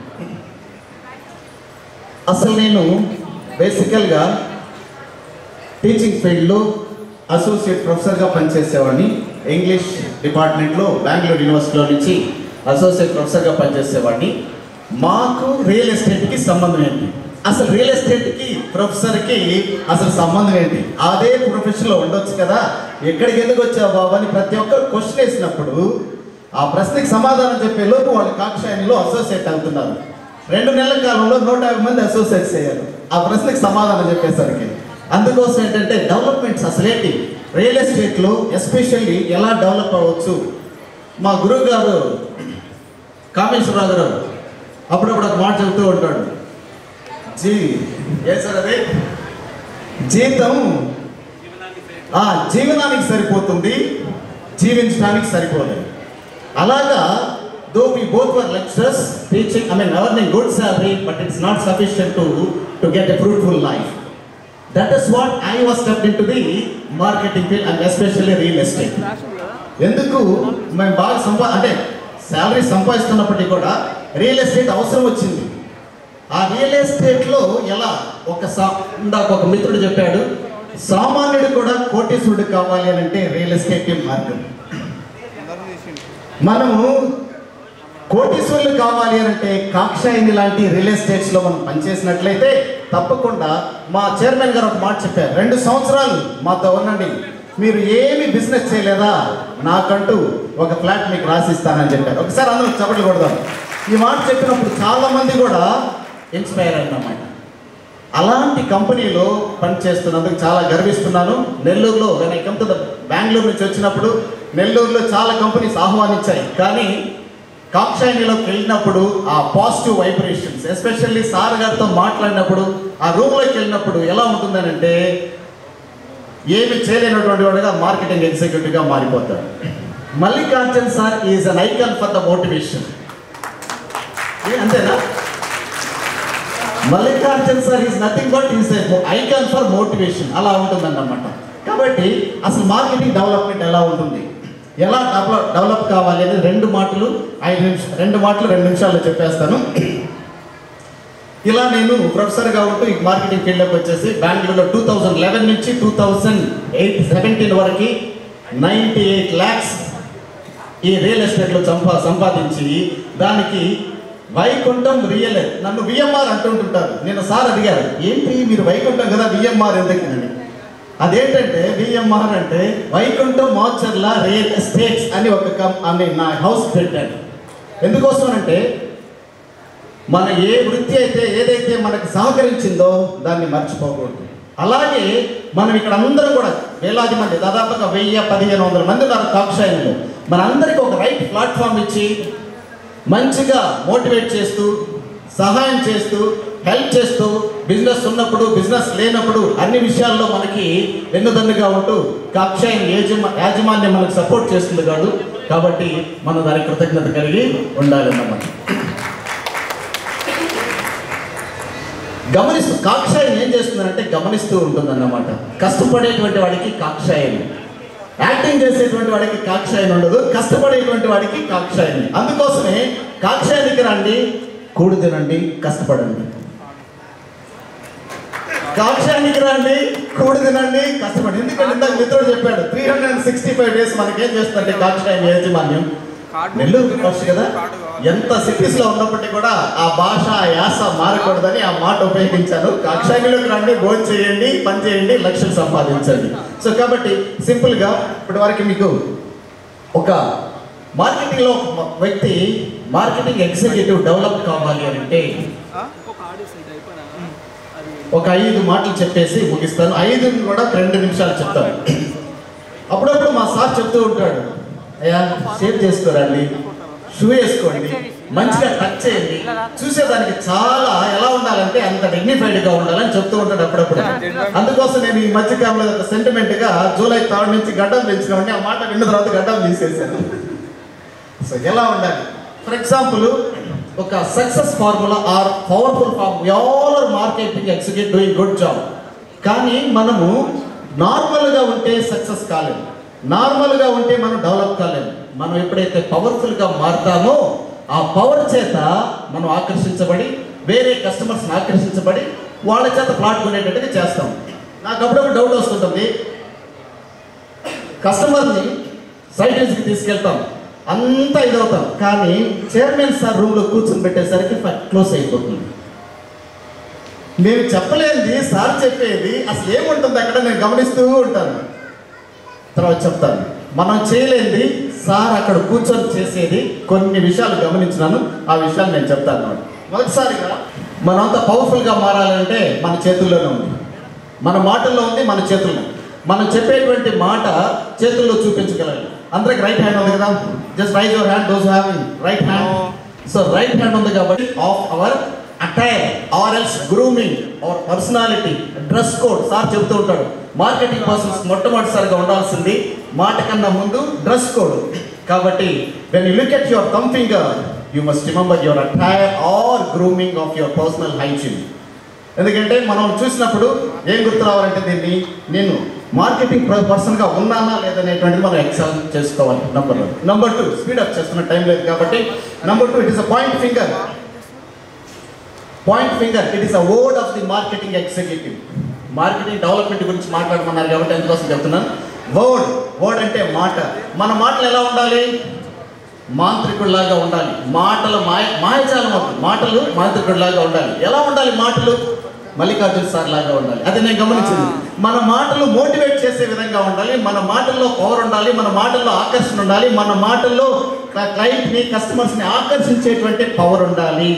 అసలు నేను బేసికల్గా టీచింగ్ ఫీల్డ్లో అసోసియేట్ ప్రొఫెసర్గా పనిచేసేవాడిని. ఇంగ్లీష్ డిపార్ట్మెంట్లో బెంగళూరు యూనివర్సిటీలో నుంచి అసోసియేట్ ప్రొఫెసర్గా పనిచేసేవాడిని. మాకు రియల్ ఎస్టేట్కి సంబంధం ఏంటి, అసలు రియల్ ఎస్టేట్కి ప్రొఫెసర్కి అసలు సంబంధం ఏంటి, అదే ప్రొఫెషన్లో ఉండొచ్చు కదా, ఎక్కడికి ఎందుకు వచ్చావు బాబు అని ప్రతి ఒక్కరు క్వశ్చన్ వేసినప్పుడు ఆ ప్రశ్నకి సమాధానం చెప్పే లోపు వాళ్ళు కాక్షాయనిలో అసోసియేట్ అవుతున్నారు. 2 నెలల కాలంలో 150 మంది అసోసియేట్స్ అయ్యారు ఆ ప్రశ్నకి సమాధానం చెప్పేసరికి. అందుకోసం ఏంటంటే డెవలప్మెంట్స్ అసలేంటి, రియల్ ఎస్టేట్లో ఎస్పెషల్లీ ఎలా డెవలప్ అవ్వచ్చు. మా గురువు గారు కామేశ్వరరావు గారు అప్పుడప్పుడు ఒక మాట చెబుతూ ఉంటాడు, ఏ సార్ అదే జీతం జీవనానికి సరిపోతుంది, జీవించడానికి సరిపోలేదు. అలాగా though we both were lecturers teaching, earning good salary, but it's not sufficient to get a fruitful life. That is what I was stepped into the marketing field and especially real estate. ఎందుకు మేము బాగా అంటే salary సంపాదిస్తున్నప్పటికీ కూడా real estate అవసరం వచ్చింది. ఆ real ఎస్టేట్లో ఎలా ఇందాక ఒక మిత్రుడు చెప్పాడు, సామాన్యుడు కూడా కోటీశ్వరుడు కావాలి అని అంటే రియల్ ఎస్టేట్ మార్గం. మనము కోటీశ్వరులు కావాలి అని అంటే కాక్షాయని లాంటి రియల్ ఎస్టేట్స్లో మనం పనిచేసినట్లయితే తప్పకుండా మా చైర్మన్ గారు ఒక మాట చెప్పారు, 2 సంవత్సరాలు మాతో ఉండండి, మీరు ఏమి బిజినెస్ చేయలేదా, నాకంటూ ఒక ఫ్లాట్ మీకు రాసిస్తానని చెప్పారు. ఒకసారి అందరూ చప్పట్లు కొడదాం. ఈ మాట చెప్పినప్పుడు చాలామంది కూడా ఇన్స్పైర్ అన్నమాట. అలాంటి కంపెనీలో పనిచేస్తున్నందుకు చాలా గర్విస్తున్నాను. నెల్లూరులో బెంగళూరు నుంచి వచ్చినప్పుడు నెల్లూరులో చాలా కంపెనీస్ ఆహ్వానించాయి, కానీ కాక్షాయనిలోకి వెళ్ళినప్పుడు ఆ పాజిటివ్ వైబ్రేషన్స్, ఎస్పెషల్లీ సార్ గారితో మాట్లాడినప్పుడు ఆ రూమ్లోకి వెళ్ళినప్పుడు ఎలా ఉంటుందనంటే ఏమి చేయలేనటువంటి వాడుగా మార్కెటింగ్ ఎగ్జిక్యూటివ్గా మారిపోతాడు. Mallikarjun sir is an icon for the motivation. అంతేనా? Mallikarjun sir is nothing but is icon for motivation. అలా ఉంటుందన్నమాట. కాబట్టి అసలు మార్కెటింగ్ డెవలప్మెంట్ ఎలా ఉంటుంది, ఎలా డెవలప్ కావాలి అనేది 2 మాటలు 2 నిమిషాల్లో చెప్పేస్తాను. ఇలా నేను ప్రొఫెసర్గా ఉంటూ ఈ మార్కెటింగ్ ఫీల్డ్లోకి వచ్చేసి బెంగళూరులో 2011 నుంచి 2017 వరకు 98 lakhs ఈ రియల్ ఎస్టేట్లో సంపాదించి దానికి వైకుంఠం రియల్, నన్ను విఎంఆర్ అంటుంటారు. నేను సార్ అడిగారు, ఏంటి మీరు వైకుంఠం కదా విఎంఆర్ ఎందుకని? అదేంటంటే విఎంఆర్ అంటే వైకుంఠం మాచర్ల రియల్ ఎస్టేట్స్ అని నా హౌస్ పెట్టాను. ఎందుకోసం అంటే మన ఏ వృత్తి అయితే ఏదైతే మనకు సహకరించిందో దాన్ని మర్చిపోకూడదు. అలాగే మనం ఇక్కడ అందరూ కూడా వేలాది మంది, దాదాపుగా 1000-1500 మంది ఉన్నారు కాక్షాయనిలో. మనందరికీ ఒక రైట్ ప్లాట్ఫామ్ ఇచ్చి మంచిగా మోటివేట్ చేస్తూ, సహాయం చేస్తూ, హెల్ప్ చేస్తూ, బిజినెస్ ఉన్నప్పుడు బిజినెస్ లేనప్పుడు అన్ని విషయాల్లో మనకి వెన్నుదన్నుగా ఉంటూ కాక్షాయని యాజమాన్యం మనకు సపోర్ట్ చేస్తుంది కాదు. కాబట్టి మనం దానికి కృతజ్ఞత కలిగి ఉండాలన్నమాట. కాక్షాయని ఏం చేస్తుందంటే గమనిస్తూ ఉంటుందన్నమాట. కష్టపడేటువంటి వాడికి కాక్షాయని, యాక్టింగ్ చేసేటువంటి వాడికి కాక్షాయని ఉండదు, కష్టపడేటువంటి వాడికి కాక్షాయని. అందుకోసమే కాక్షాయనికి రండి, కూడి తినండి, కష్టపడండి. కాక్షానికి రండి, కూడి తినండి, కష్టపడి. ఎందుకంటే ఇందాక మిత్రుడు చెప్పాడు 365 days మనకేం చేస్తుందంటే కాక్షాయని యాజమాన్యం. నెల్లూరు ఫస్ట్ కదా, ఎంత సిటీస్లో ఉన్నప్పటికీ కూడా ఆ భాష ఆ యాస మారకూడదని ఆ మాట ఉపయోగించాను. కాక్షాయిలోకి రండి, భోజనం చేయండి, పని చేయండి, లక్ష్యం సంపాదించండి. సో కాబట్టి సింపుల్గా ఇప్పటి వరకు మీకు ఒక మార్కెటింగ్లో ఒక వ్యక్తి మార్కెటింగ్ ఎగ్జిక్యూటివ్ డెవలప్ కావాలి అంటే ఒక 5 మాటలు చెప్పేసి ముగిస్తాను. 5 కూడా 2 నిమిషాలు చెప్తాను. అప్పుడప్పుడు మా సార్ చెప్తూ ఉంటాడు, అయ్యా షేప్ చేసుకోరండి, షూ వేసుకోండి, మంచిగా టచ్ చేయండి, చూసేదానికి చాలా ఎలా ఉండాలంటే అంత డిగ్నిఫైడ్గా ఉండాలని చెప్తూ ఉంటాడు అప్పుడప్పుడు. అందుకోసం నేను ఈ మధ్యకాలంలో ఒక సెంటిమెంట్గా జూలై 3 నుంచి గడ్డం పెంచినామంటే ఆ మాట విన్న తర్వాత గడ్డం తీసేసాను. సో ఎలా ఉండాలి? ఫర్ ఎగ్జాంపుల్ ఒక success formula or powerful formula, all are marketing executive doing good job. కానీ మనము నార్మల్గా ఉంటే సక్సెస్ కాలేము, నార్మల్గా ఉంటే మనం డెవలప్ కాలేము. మనం ఎప్పుడైతే పవర్ఫుల్గా మారుతామో ఆ పవర్ చేత మనం ఆకర్షించబడి వేరే కస్టమర్స్ని ఆకర్షించబడి వాళ్ళ చేత ప్లాట్ కొనేటట్టుగా చేస్తాం. నాకు అప్పుడప్పుడు డౌట్ వస్తుంటుంది, కస్టమర్ని సైట్ విజిట్కి తీసుకెళ్తాం, అంతా ఇదవుతాం, కానీ చైర్మన్ సార్ రూమ్లో కూర్చొని పెట్టేసరికి క్లోజ్ అయిపోతుంది. నేను చెప్పలేనిది సార్ చెప్పేది అసలు ఏముంటుంది అక్కడ నేను గమనిస్తూ ఉంటాను, తర్వాత చెప్తాను. మనం చేయలేనిది సార్ అక్కడ కూర్చొని చేసేది కొన్ని విషయాలు గమనించినాను, ఆ విషయాలు నేను చెప్తాను అన్నమాట. మొదటిసారిగా మనంతా పవర్ఫుల్గా మారాలంటే మన చేతుల్లోనే ఉంది, మన మాటల్లో ఉంది, మన చేతుల్లో. మనం చెప్పేటువంటి మాట చేతుల్లో చూపించగలగాలి. అందరికి రైట్ హ్యాండ్ ఉంది కదా, just raise your hand those having right hand. So right hand ఉంది కాబట్టి of our attire or else grooming our personality, dress code. Sir చెప్తూ ఉంటాడు మార్కెటింగ్ పర్సన్స్ మొట్టమొదటిసారిగా ఉండాల్సింది మాట కన్నా ముందు డ్రెస్ కోడ్. కాబట్టి when you look at your thumb finger you must remember your attire or grooming of your personal hygiene. ఎందుకంటే మనం చూసినప్పుడు ఏం గుర్తు రావాలంటే దీన్ని నేను మార్కెటింగ్ పర్సన్గా ఉన్నానా లేదనేటువంటిది మనం ఎగ్జామ్ చేసుకోవాలి. నంబర్ 1. నంబర్ 2 స్పీడప్ చేస్తున్న టైం లేదు కాబట్టి number 2 it is a point finger. Point finger it is a word of the marketing executive. Marketing development గురించి మాట్లాడమన్నారు కాబట్టి అందుకోసం చెప్తున్నాను. వర్డ్ అంటే మాట. మన మాటలు ఎలా ఉండాలి? మాంత్రికుడిలాగా ఉండాలి. మాటలు మాయజాలం అవుతుంది, మాటలు మాంత్రికుడిలాగా ఉండాలి. ఎలా ఉండాలి మాటలు? మల్లికార్జున సార్ లాగా ఉండాలి. అది నేను గమనించింది. మన మాటలు మోటివేట్ చేసే విధంగా ఉండాలి, మన మాటల్లో పవర్ ఉండాలి, మన మాటల్లో ఆకర్షణ ఉండాలి, మన మాటల్లో క్లయింట్ని కస్టమర్స్ని ఆకర్షించేటువంటి పవర్ ఉండాలి.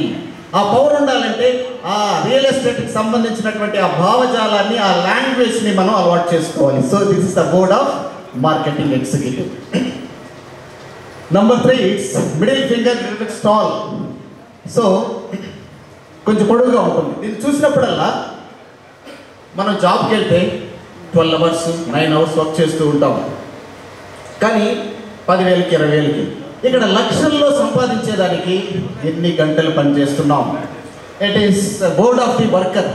ఆ పవర్ ఉండాలంటే ఆ రియల్ ఎస్టేట్కి సంబంధించినటువంటి ఆ భావజాలాన్ని, ఆ లాంగ్వేజ్ని మనం అలవాటు చేసుకోవాలి. So this is the board of marketing executive. Number 3 it's middle finger stall. So కొంచెం పొడవుగా ఉంటుంది. దీన్ని చూసినప్పుడల్లా మనం జాబ్కి వెళ్తే 12 hours 9 hours వర్క్ చేస్తూ ఉంటాం, కానీ 10,000కి 20,000కి. ఇక్కడ లక్షల్లో సంపాదించేదానికి ఎన్ని గంటలు పనిచేస్తున్నాం? It is board of the worker,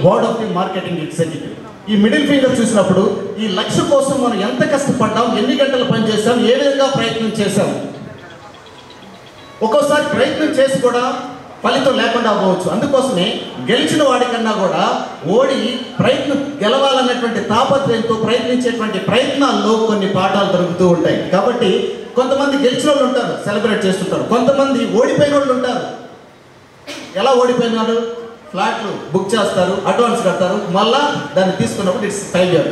board of the marketing executive. ఈ మిడిల్ ఫింగర్ చూసినప్పుడు ఈ లక్ష్య కోసం మనం ఎంత కష్టపడ్డాం, ఎన్ని గంటలు పనిచేసాం, ఏ విధంగా ప్రయత్నం చేశాం. ఒక్కోసారి ప్రయత్నం చేసి కూడా ఫలితం లేకుండా అవ్వచ్చు. అందుకోసమే గెలిచిన వాడికన్నా కూడా ఓడి గెలవాలన్నటువంటి తాపత్రయంతో ప్రయత్నించేటువంటి ప్రయత్నాల్లో కొన్ని పాఠాలు దొరుకుతూ ఉంటాయి. కాబట్టి కొంతమంది గెలిచిన వాళ్ళు ఉంటారు, సెలబ్రేట్ చేస్తుంటారు. కొంతమంది ఓడిపోయిన వాళ్ళు ఉంటారు. ఎలా ఓడిపోయినారు? ఫ్లాట్లు బుక్ చేస్తారు, అడ్వాన్స్ కడతారు, మళ్ళా దాన్ని తీసుకున్నప్పుడు ఇట్స్ ఫెయిల్యూర్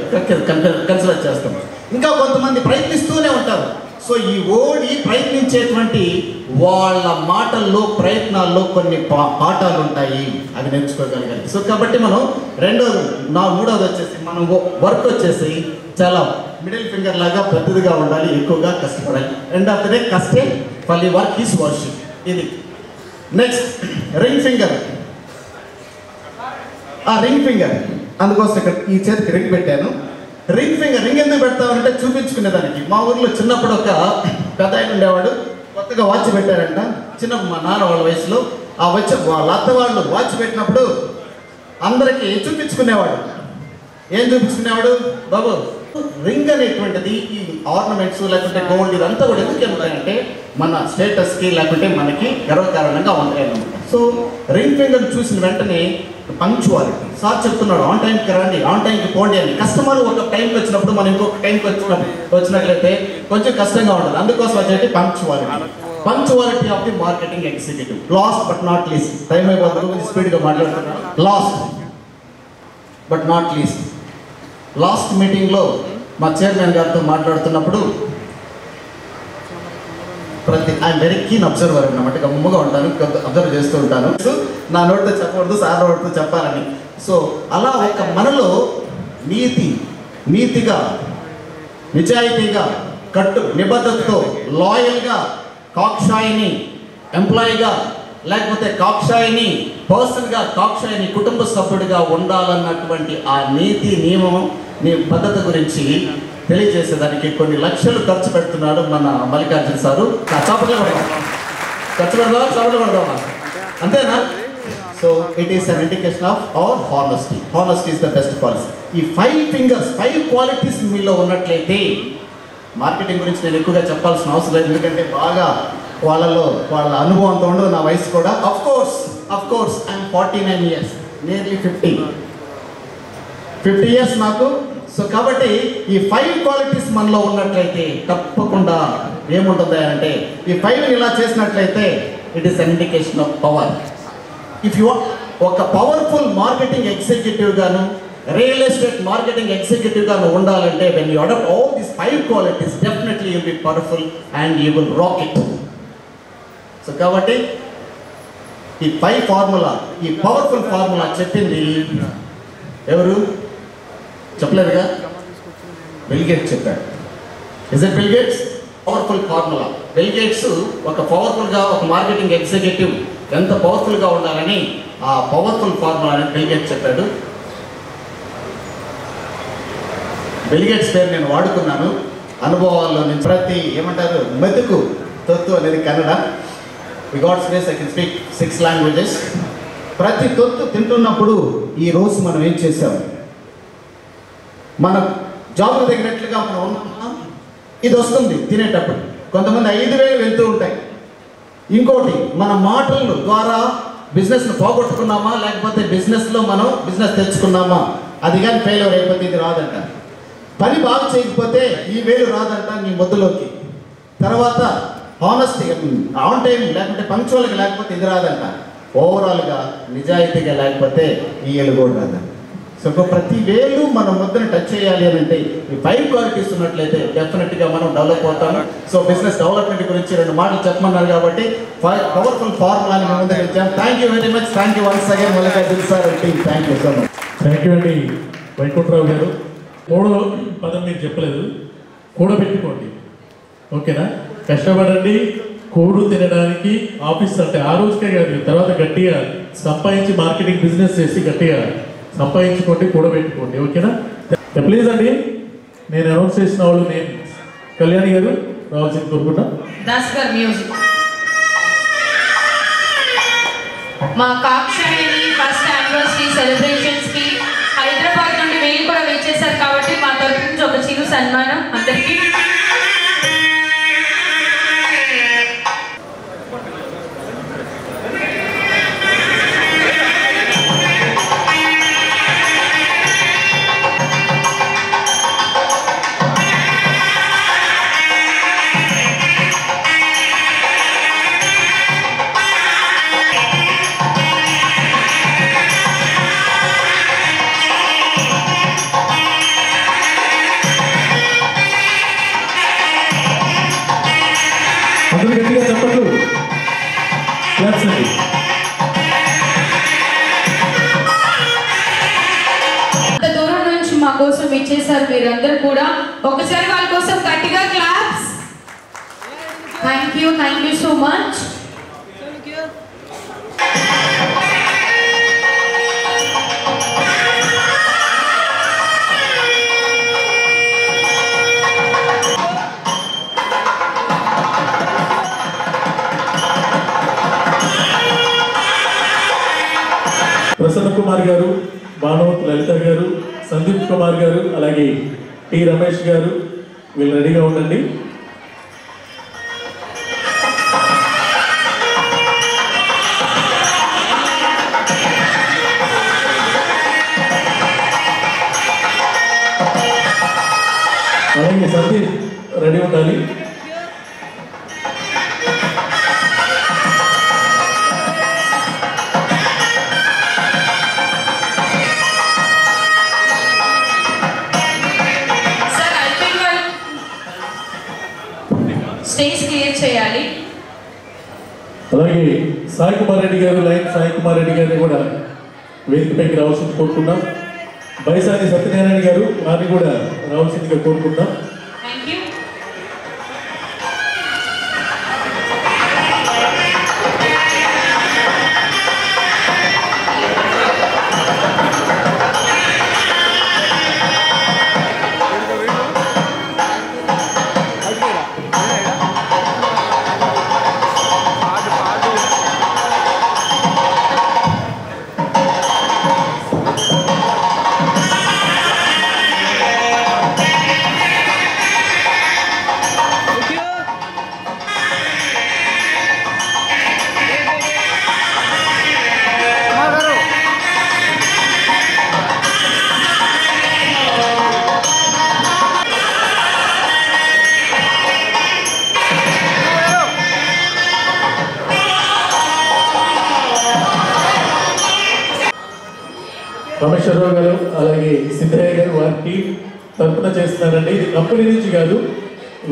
కన్సిడర్ చేస్తాం. ఇంకా కొంతమంది ప్రయత్నిస్తూనే ఉంటారు. సో ఈ ఓడి ప్రయత్నించేటువంటి వాళ్ళ మాటల్లో ప్రయత్నాల్లో కొన్ని పాఠాలు ఉంటాయి, అవి నేర్చుకోగలగాలి. సో కాబట్టి మనం మూడవది వచ్చేసి మనం వర్క్ వచ్చేసి చాలా మిడిల్ ఫింగర్ లాగా పెద్దదిగా ఉండాలి, ఎక్కువగా కష్టపడాలి. ఎండ్ ఆఫ్ ది డే కష్టే ఫలి వర్క్ ఈస్ వర్షిప్. ఇది నెక్స్ట్ రింగ్ ఫింగర్. ఆ రింగ్ ఫింగర్ అందుకోసం ఇక్కడ ఈ చేతికి రింగ్ పెట్టాను. రింగ్ ఎందుకు పెడతామంటే చూపించుకునేదానికి. మా ఊర్లో చిన్నప్పుడు ఒక పెద్ద ఆయన ఉండేవాడు, కొత్తగా వాచ్ పెట్టారంట. మా నాన్న వాళ్ళ వయసులో ఆ వాళ్ళ అత్త వాళ్ళు వాచ్ పెట్టినప్పుడు అందరికీ చూపించుకునేవాడు. ఏం చూపించుకునేవాడు? బాబు రింగ్ అనేటువంటిది ఈ ఆర్నమెంట్స్ లేకుంటే గోల్డ్ ఇదంతా కూడా ఎందుకు ఉంటాయంటే మన స్టేటస్కి లేకుంటే మనకి గర్వకారణంగా ఉంటాయి అన్నమాట. సో రింగ్ ఫింగర్ చూసిన వెంటనే పంక్చువాలిటీ. సార్ చెప్తున్నాడు ఆన్ టైంకి రండి, ఆన్ టైంకి పోండి అని. కస్టమర్ ఒక టైంకి వచ్చినప్పుడు మనం ఇంకొక టైంకి వచ్చినట్లయితే కొంచెం కష్టంగా ఉంటుంది. అందుకోసం వచ్చేసి punctuality of the marketing executive. Last but not least, time అయిపోతుంది స్పీడ్గా మాట్లాడుతున్నాను. Last but not least, last మీటింగ్లో మా చైర్మన్ గారితో మాట్లాడుతున్నప్పుడు ఐఎమ్ వెరీ కీన్ అబ్జర్వర్ అన్నమాట. గమ్ముగా ఉంటాను, అబ్జర్వ్ చేస్తూ ఉంటాను. నా నోటితో చెప్పకూడదు, సార్ నోటితో చెప్పాలని. సో అలా ఒక మనలో నీతిగా నిజాయితీగా నిబద్ధతతో లాయల్గా కాక్షాయిని ఎంప్లాయీగా లేకపోతే కాక్షాయిని పర్సన్గా కాక్షాయిని కుటుంబ సభ్యుడిగా ఉండాలన్నటువంటి ఆ నీతి నియమం పద్ధతి గురించి తెలియజేసేదానికి కొన్ని లక్షలు ఖర్చు పెడుతున్నాడు మన మల్లికార్జున సారు. ఖర్చు పెడదామా అంతేనా? So it is an indication of our honesty. Honesty is the best policy. ఈ 5 ఫింగర్స్ 5 క్వాలిటీస్ మీలో ఉన్నట్లయితే, మార్కెటింగ్ గురించి నేను ఎక్కువగా చెప్పాల్సిన అవసరం లేదు, ఎందుకంటే బాగా వాళ్ళ అనుభవంతో ఉండదు. నా వయసు కూడా of course I'm 49 years, nearly 50 years నాకు. సో కాబట్టి ఈ 5 క్వాలిటీస్ మనలో ఉన్నట్లయితే తప్పకుండా ఏముంటుంది అంటే, ఈ 5 ఇలా చేసినట్లయితే it is an indication of power. If you ఒక పవర్ఫుల్ మార్కెటింగ్ ఎగ్జిక్యూటివ్ గాను రియల్ ఎస్టేట్ మార్కెటింగ్ ఎగ్జిక్యూటివ్ గాను ఉండాలంటే, when you adapt all these 5 qualities definitely you will be powerful and you will rock it. So కాబట్టి ఈ 5 formula, ఈ powerful formula చెప్పింది ఎవరు చెప్పలేదుగా? బిల్ గేట్స్ చెప్పాడు. Is it Bill Gates? Powerful formula. Bill Gates ఒక పవర్ఫుల్గా ఒక మార్కెటింగ్ ఎగ్జిక్యూటివ్ ఎంత పవర్ఫుల్గా ఉండాలని ఆ పవర్ఫుల్ ఫార్ములాని బిల్ గేట్స్ చెప్పాడు. బిల్ గేట్స్ పేరు నేను వాడుకున్నాను అనుభవాల్లో నుంచి. ప్రతి ఏమంటారు మెతుకు తొత్తు అనేది Kannada. We got space I can speak 6 languages. ప్రతి తొత్తు తింటున్నప్పుడు ఈ రోజు మనం ఏం చేసాము, మన జాబ్ తగినట్లుగా మనం ఉన్నామా? ఇది వస్తుంది తినేటప్పుడు. కొంతమంది 5,000 వెళ్తూ ఉంటాయి. ఇంకోటి, మన మాటల ద్వారా బిజినెస్ను పోగొట్టుకున్నామా లేకపోతే బిజినెస్లో మనం బిజినెస్ తెచ్చుకున్నామా? అది కానీ ఫెయిల్యూర్ అయిపోతే ఇది రాదంట. పని బాగా చేయకపోతే ఈ వేలు రాదంట నీ ముద్దులోకి. తర్వాత హానెస్టీ ఆన్ టైం లేకపోతే పంక్చువల్గా లేకపోతే ఇది రాదంట. ఓవరాల్గా నిజాయితీగా లేకపోతే ఈ ఏళ్ళు కూడా రాదంట. సో ప్రతి వేలు మన ముద్దని టచ్ చేయాలి అని అంటే ఈ 5 క్వాలిటీస్ ఉన్నట్లయితే డెఫినెట్గా మనం డెవలప్ అవుతాము. సో బిజినెస్ డెవలప్మెంట్ గురించి 2 మాటలు చెప్పమన్నారు కాబట్టి పవర్ఫుల్ ఫార్ములాని మేము ముందుకు వచ్చాం. Thank you very much. Thank you once again Mallikarjuna sir and team. Thank you so much. Thank you అండి వైకుంఠరావు గారు. 3వ పదం మీరు చెప్పలేదు, కూడబెట్టుకోండి. ఓకేనా? కష్టపడండి, కూడు తినడానికి ఆఫీస్ అంటే ఆ రోజుకే కాదు, తర్వాత గట్టిగా సంపాదించి మార్కెటింగ్ బిజినెస్ చేసి గట్టిగా సంపాదించుకోండి, కూడబెట్టుకోండి. ఓకేనా? ప్లీజ్ అండి, నేను అనౌన్స్ చేసిన వాళ్ళు నేను కళ్యాణి గారు రావాల్సింది కోరుకుంటా. దాస్ గారు మ్యూజిక్. మా కాక్షాయిని ఫస్ట్ యానివర్సరీ సెలబ్రేషన్స్కి హైదరాబాద్ నుండి మీరు కూడా వచ్చేసారు కాబట్టి మా తరఫు నుంచి ఒక చిరు సన్మానం అందరికీ. అంత దూరం నుంచి మా కోసం ఇచ్చేసారు మీరందరూ కూడా. ఒకసారి వాళ్ళ కోసం గట్టిగా claps. Thank you so much. Prasanna Kumar గారు, భానుమతి లలిత గారు, సందీప్ కుమార్ గారు, అలాగే టి రమేష్ గారు, వీళ్ళు రెడీగా ఉండండి. అలాగే సతీష్ రెడీ ఉండాలి. స్టేజ్ క్లియర్ చేయాలి. అలాగే సాయి కుమార్ రెడ్డి గారు, లైన్ సాయి కుమార్ రెడ్డి గారిని కూడా వేదికపైకి రావాల్సింది కోరుకున్నాం. బైసాని సత్యనారాయణ గారు వారిని కూడా రావాల్సిందిగా కోరుకుంటాం. Thank you. రామేశ్వరరావు గారు అలాగే సిద్ధయ్య గారు వారి టీం తరఫున చేస్తున్నారండి. ఇది కంపెనీ నుంచి కాదు,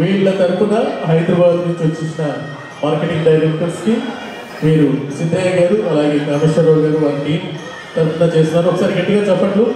వీళ్ళ తరఫున హైదరాబాద్ నుంచి వచ్చిన మార్కెటింగ్ డైరెక్టర్స్కి మీరు సిద్ధయ్య గారు అలాగే రామేశ్వరరావు గారు వారి టీం తరఫున చేస్తున్నారు. ఒకసారి గట్టిగా చెప్పండి.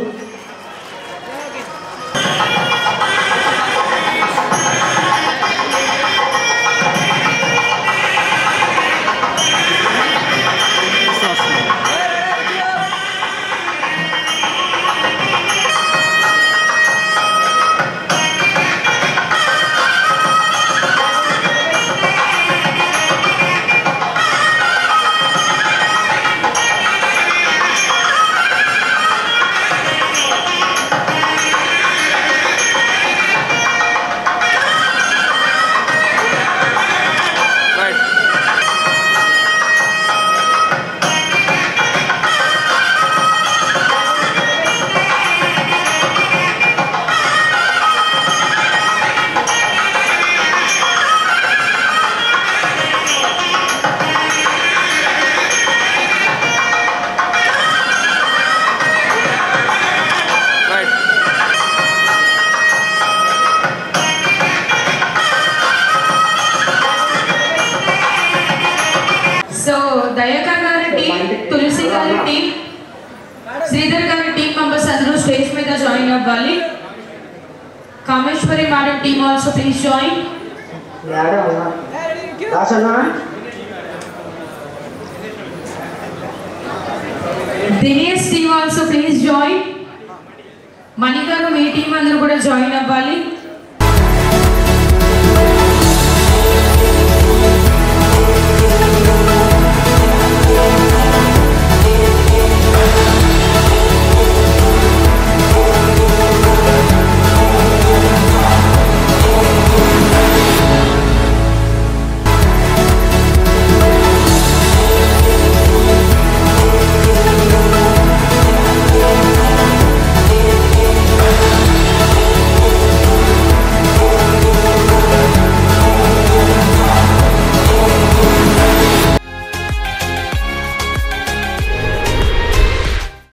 దయాకర్ గారి టీం, తులసి గారి టీం, శ్రీధర్ గారి టీం మెంబర్స్ అందరూ స్టేజ్ మీద జాయిన్ అవ్వాలి. Kameswari madam team also please join. Dinesh team also please join. Mani గారు మీ టీం అందరూ కూడా జాయిన్ అవ్వాలి.